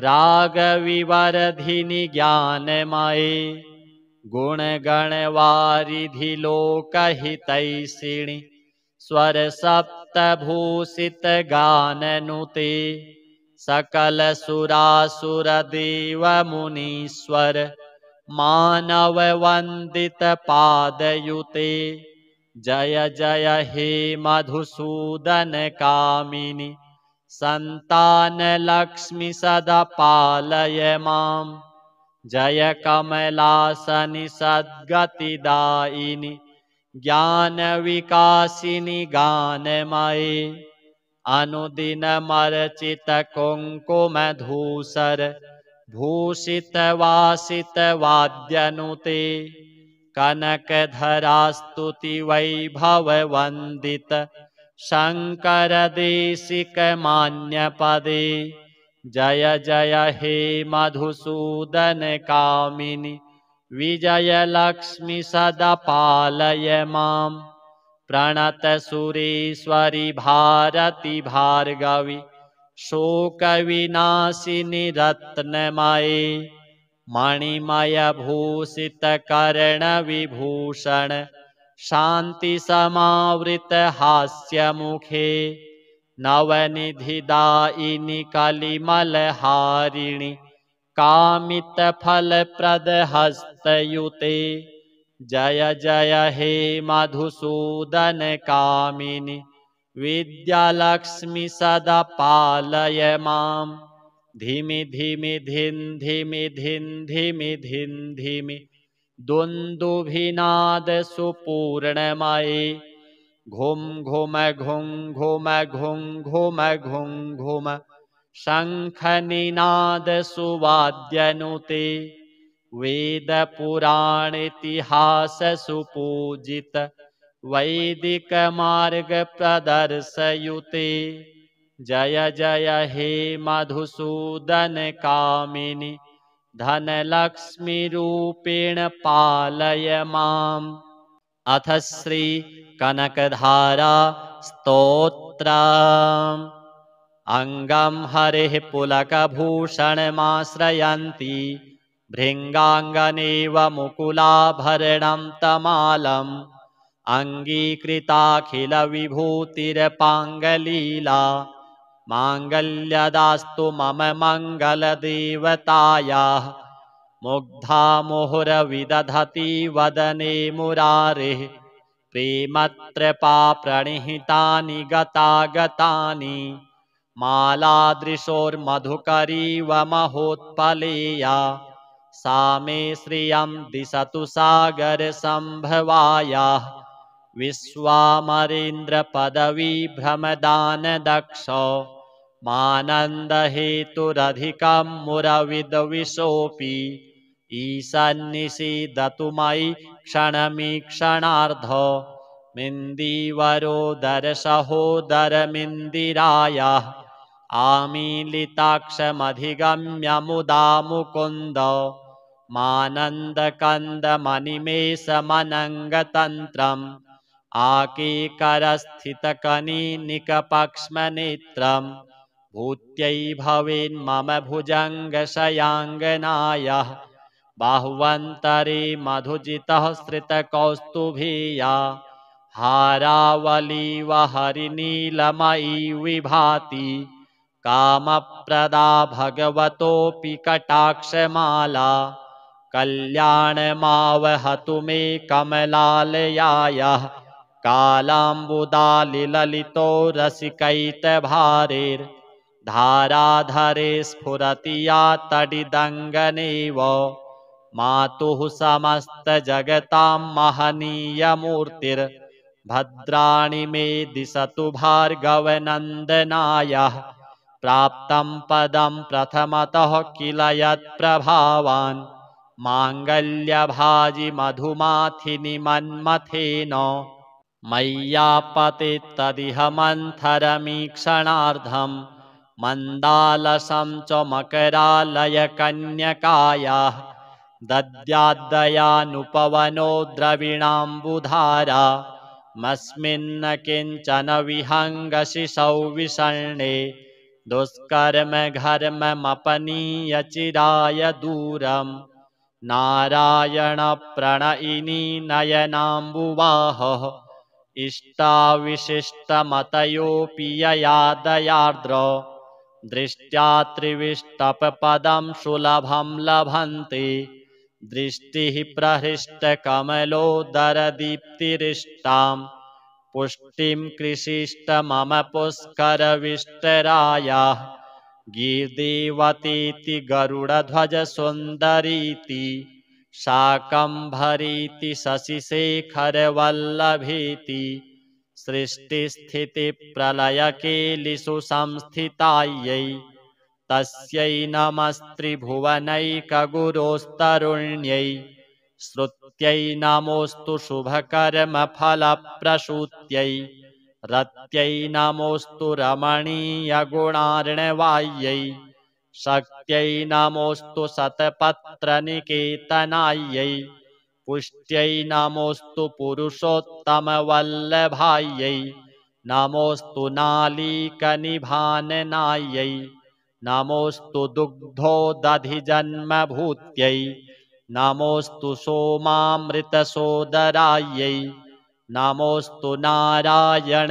रागविवर्धिनि ज्ञानमये गुणगणवारिधि लोकहितैषिणि स्वरसप्तभूषितगाननुते सकलसुरासुरदेवमुनीश्वर मानववन्दितपादयुते जय जय हे मधुसूदनकामिनि सन्तानलक्ष्मि सदा पालय माम् जय कमलासनि सद्गतिदायिनि ज्ञानविकासिनि गानमये अनुदिनमर्चितकुङ्कुमधूसर भूषितवासितवाद्यनुते कनकधरास्तुतिवैभववन्दित शङ्करदेशिकमान्यपदे जय जय हे मधुसूदनकामिनि विजयलक्ष्मि सदा पालय माम् प्रणतसुरेश्वरि भारति भार्गवि शोकविनाशिनि रत्नमये मणिमयभूषितकर्णविभूषण शान्तिसमावृतहास्यमुखे नवनिधिदायिनि कलिमलहारिणि कामितफलप्रदहस्तयुते जय जय हे मधुसूदनकामिनि विद्यालक्ष्मि सदा पालय माम् धिमि धिमि धिन् धिमि धिन् धिमि धिन् धिमि दुन्दुभिनादसुपूर्णमये घुम घुम घुं घुम घुं घुम घुं घुम शङ्खनिनादसुवाद्यनुते वेदपुराणेतिहाससुपूजित वैदिकमार्गप्रदर्शयुते जय जय हे मधुसूदनकामिनि धनलक्ष्मीरूपेण पालय माम्। अथ श्री कनकधारा स्तोत्रम्। अङ्गं हरेः पुलकभूषणमाश्रयन्ति भृङ्गाङ्गनेव मुकुलाभरणं तमालम् अङ्गीकृताखिलविभूतिरपाङ्गलीला माङ्गल्यदास्तु मम मङ्गलदेवतायाः मुग्धा मुहुरविदधति वदने मुरारेः प्रेमत्रपा प्रणिहितानि गतागतानि मालादृशोर्मधुकरीव महोत्पलेया सा मे श्रियं दिशतु सागरसम्भवायाः विश्वामरेन्द्रपदवीभ्रमदानदक्ष मानन्दहेतुरधिकं मुरविद्विषोऽपि ईशन्निषीदतु मयि क्षणमीक्षणार्ध मिन्दीवरोदरसहोदरमिन्दिरायाः आमीलिताक्षमधिगम्य मुदा मुकुन्द मानन्दकन्दमनिमेषमनङ्गतन्त्रम् आकीकरस्थितकनीनिकपक्ष्मनेत्रम् भूत्यै भवेन्मम भुजङ्गशयाङ्गनायाः बाह्वन्तरे मधुजितः श्रितकौस्तुभेया हारावलीव हरिनीलमयी विभाति कामप्रदा भगवतोऽपि कटाक्षमाला कल्याणमावहतु मे कमलालयायाः कालाम्बुदालिललितो रसिकैतभारेर्धाराधरे स्फुरति या तडिदङ्गनेव मातुः समस्तजगतां महनीयमूर्तिर्भद्राणि मे दिशतु भार्गवनन्दनायाः प्राप्तं पदं प्रथमतः किल यत्प्रभावान् माङ्गल्यभाजि मधुमाथिनि मन्मथेन मय्यापतेत्तदिह मन्थरमीक्षणार्धं मन्दालसं च मकरालयकन्यकायाः दद्याद्दयानुपवनो द्रविणाम्बुधारा मस्मिन्न किञ्चन विहङ्गशिशौ विषण्णे दुष्कर्म घर्ममपनीय चिराय दूरम् नारायणप्रणयिनी नयनाम्बुवाहः इष्टाविशिष्टमतयोऽपि यया दयार्द्र दृष्ट्या त्रिविष्टपपदं सुलभं लभन्ते दृष्टिः प्रहृष्टकमलोदरदीप्तिरिष्टां पुष्टिं कृषिष्ट मम पुष्करविष्टरायाः गीर्देवतीति गरुडध्वजसुन्दरीति शाकम्भरीति शशिशेखरवल्लभेति सृष्टिस्थितिप्रलयकेलिषु संस्थितायै तस्यै नमस्त्रिभुवनैकगुरोस्तरुण्यै श्रुत्यै नमोऽस्तु शुभकर्मफलप्रसूत्यै रत्यै नमोऽस्तु रमणीयगुणार्णवायै शक्त्यै नमोऽस्तु शतपत्रनिकेतनायै पुष्ट्यै नमोऽस्तु पुरुषोत्तमवल्लभायै नमोऽस्तु नालीकनिभाननायै नमोऽस्तु दुग्धोदधिजन्मभूत्यै नमोऽस्तु सोमामृतसोदरायै नमोऽस्तु नारायणवल्लभायै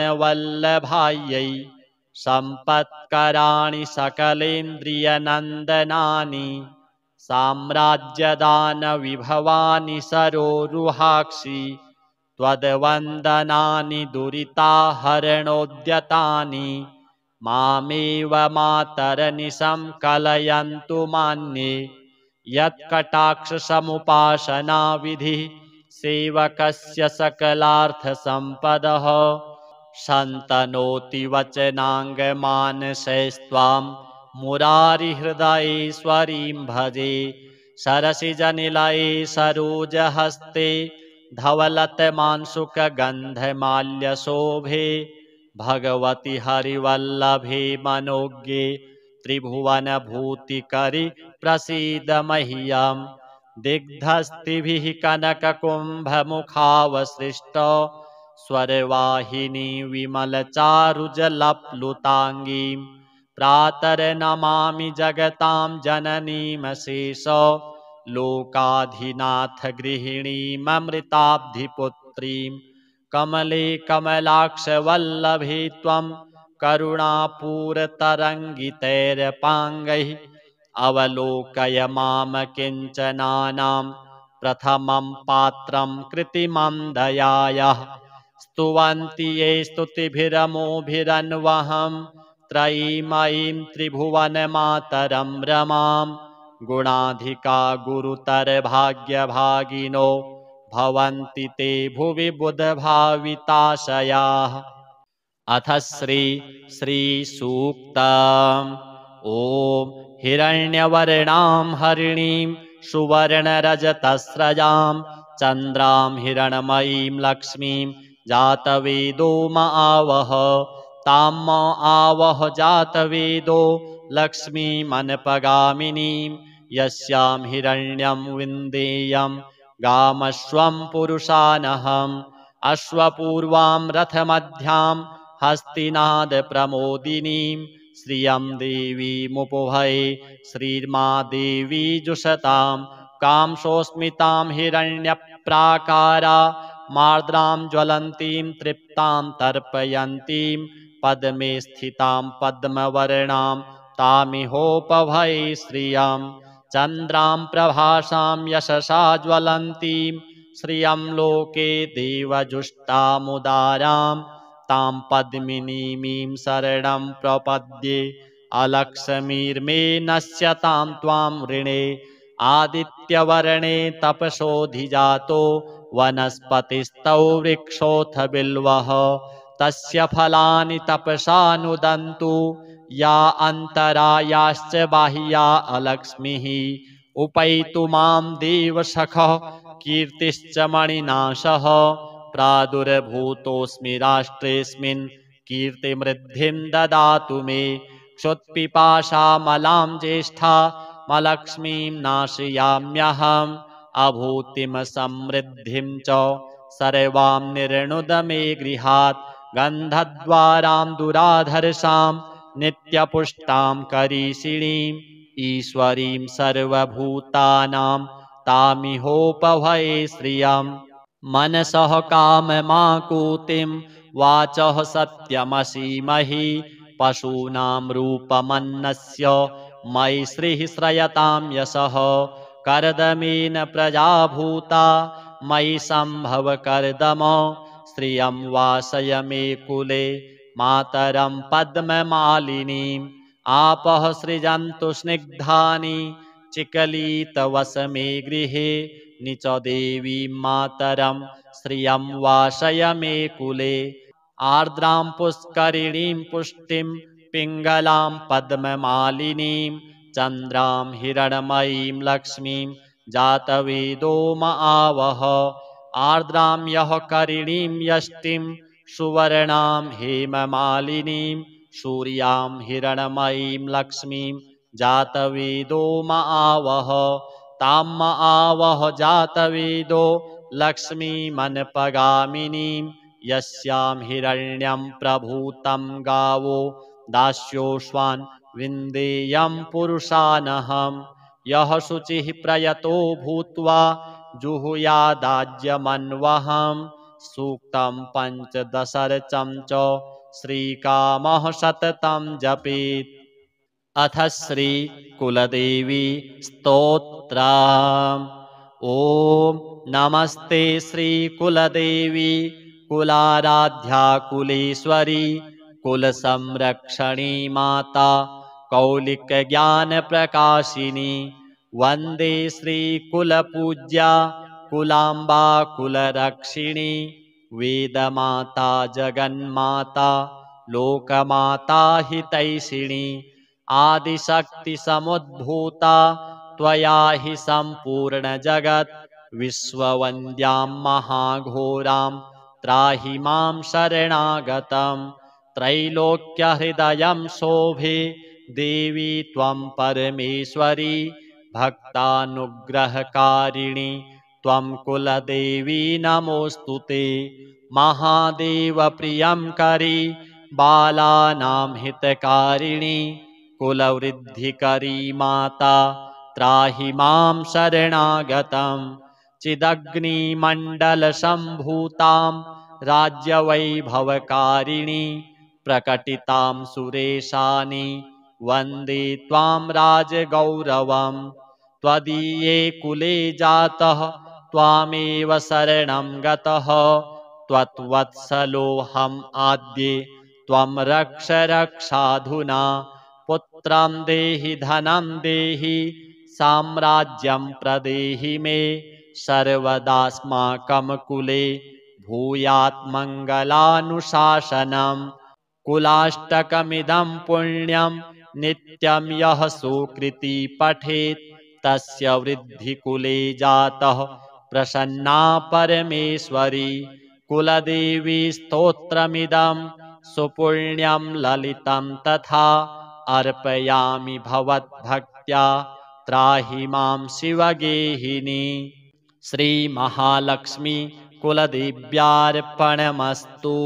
सम्पत्कराणि सकलेन्द्रियनन्दनानि साम्राज्यदानविभवानि सरोरुहाक्षि त्वद्वन्दनानि दुरिताहरणोद्यतानि मामेव मातरनिशं कलयन्तु मान्ये यत्कटाक्षसमुपासना विधिः सेवकस्य सकलार्थसम्पदः शन्तनोति वचनाङ्गमानसैस्त्वां मुरारिहृदयेश्वरीं भजे सरसिजनिलये सरोजहस्ते धवलतमांसुकगन्धमाल्यशोभे भगवति हरिवल्लभे मनोज्ञे त्रिभुवनभूतिकरि प्रसीद मह्यम् दिग्धस्तिभिः कनककुम्भमुखावसृष्ट स्वरवाहिनी विमलचारुजलप्लुताङ्गीं प्रातर्नमामि जगतां जननीमशेष लोकाधिनाथ गृहिणीममृताब्धिपुत्रीं कमले कमलाक्षवल्लभे त्वं करुणापूरतरङ्गितैरपाङ्गैः अवलोकय माम किञ्चनानां प्रथमं पात्रं कृतिमं दयायाः स्तुवन्ति ये स्तुतिभिरमोभिरन्वहं त्रयीमयीं त्रिभुवनमातरं रमां गुणाधिका गुरुतरभाग्यभागिनो भवन्ति ते भुवि बुधभाविताशयाः अथ श्रीसूक्तम् ॐ हिरण्यवर्णां हरिणीं सुवर्णरजतस्रजां चन्द्रां हिरणमयीं लक्ष्मीं जातवेदो म आवह तां म आवह जातवेदो लक्ष्मीमनपगामिनीं यस्यां हिरण्यं विन्देयं गामश्वं पुरुषानहम् अश्वपूर्वां रथमध्यां हस्तिनादप्रमोदिनीं श्रियं देवीमुपभये श्रीर्मा देवी जुषतां कांसोऽस्मितां हिरण्यप्राकारा मार्द्रां ज्वलन्तीं तृप्तां तर्पयन्तीं पद्मे स्थितां पद्मवर्णां तामिहोपभये श्रियं चन्द्रां प्रभासां यशसा ज्वलन्तीं श्रियं लोके देवजुष्टामुदारां तां पद्मिनीमीं शरणं प्रपद्ये अलक्ष्मीर्मे नश्यतां त्वां ऋणे आदित्यवर्णे तपसोऽधिजातो वनस्पतिस्तौ वृक्षोऽथ बिल्वः तस्य फलानि तपसानुदन्तु या अन्तरायाश्च बाह्या अलक्ष्मीः उपैतु मां देवसखः कीर्तिश्च मणिनाशः प्रादुर्भूतोऽस्मि राष्ट्रेऽस्मिन् कीर्तिमृद्धिं ददातु मे क्षुत्पिपासामलां ज्येष्ठामलक्ष्मीं नाशयाम्यहम् अभूतिं समृद्धिं च सर्वां निर्णुद मे गृहात् गन्धद्वारां दुराधर्षां नित्यपुष्टां करीषिणीम् ईश्वरीं सर्वभूतानां तामिहोपभये श्रियम् मनसः काममाकुतिं वाचः सत्यमसीमहि पशूनां रूपमन्नस्य मयि श्रीः श्रयतां यशः कर्दमेन प्रजाभूता मयि सम्भव कर्दम श्रियं वासय मे कुले मातरं पद्ममालिनीम् आपः सृजन्तु स्निग्धानि चिकलितवस मे गृहे निच देवीं मातरं श्रियं वासय मे कुले आर्द्रां पुष्करिणीं पुष्टिं पिङ्गलां पद्ममालिनीं चन्द्रां हिरणमयीं लक्ष्मीं जातवेदो म आवह आर्द्रां यः करिणीं यष्टिं सुवर्णां हेममालिनीं सूर्यां हिरणमयीं लक्ष्मीं जातवेदो म आवह तां म आवह जातवेदो लक्ष्मीमनपगामिनीं यस्यां हिरण्यं प्रभूतं गावो दास्योऽश्वान् विन्देयं पुरुषानहम् यः शुचिः प्रयतो भूत्वा जुहुयादाज्यमन्वहम् सूक्तं पञ्चदशर्चं च श्रीकामः सततं जपेत् अथ श्रीकुलदेवी स्तोत्रम् ॐ नमस्ते श्रीकुलदेवी कुलाराध्या कुलेश्वरी कुलसंरक्षणी माता कौलिकज्ञानप्रकाशिनी वन्दे श्रीकुलपूज्या कुलाम्बा कुलरक्षिणी वेदमाता जगन्माता लोकमाता हितैषिणी आदिशक्तिसमुद्भूता त्वया हि सम्पूर्णजगत् विश्ववन्द्यां महाघोरां त्राहि मां शरणागतं त्रैलोक्यहृदयं शोभे देवी त्वं परमेश्वरी भक्तानुग्रहकारिणी त्वं कुलदेवी नमोऽस्तु ते महादेवप्रियङ्करी बालानां हितकारिणी कुलवृद्धिकरी माता त्राहि मां शरणागतं चिदग्निमण्डलसम्भूतां राज्यवैभवकारिणी प्रकटितां सुरेशानि वन्दे त्वां राजगौरवं त्वदीये कुले जातः त्वामेव शरणं गतः त्वत्वत्सलोऽहम् आद्ये त्वं रक्ष रक्षाधुना पुत्रं देहि धनं देहि साम्राज्यं प्रदेहि मे सर्वदास्माकं कुले भूयात् मङ्गलानुशासनं कुलाष्टकमिदं पुण्यं नित्यं यः सुकृती पठेत् तस्य वृद्धिकुले जातः प्रसन्ना परमेश्वरी कुलदेवी स्तोत्रमिदं सुपुण्यं ललितं तथा अर्पयामि भवद्भक्त्या त्राहि मां शिवगेहिनी श्रीमहालक्ष्मी कुलदेव्यार्पणमस्तु।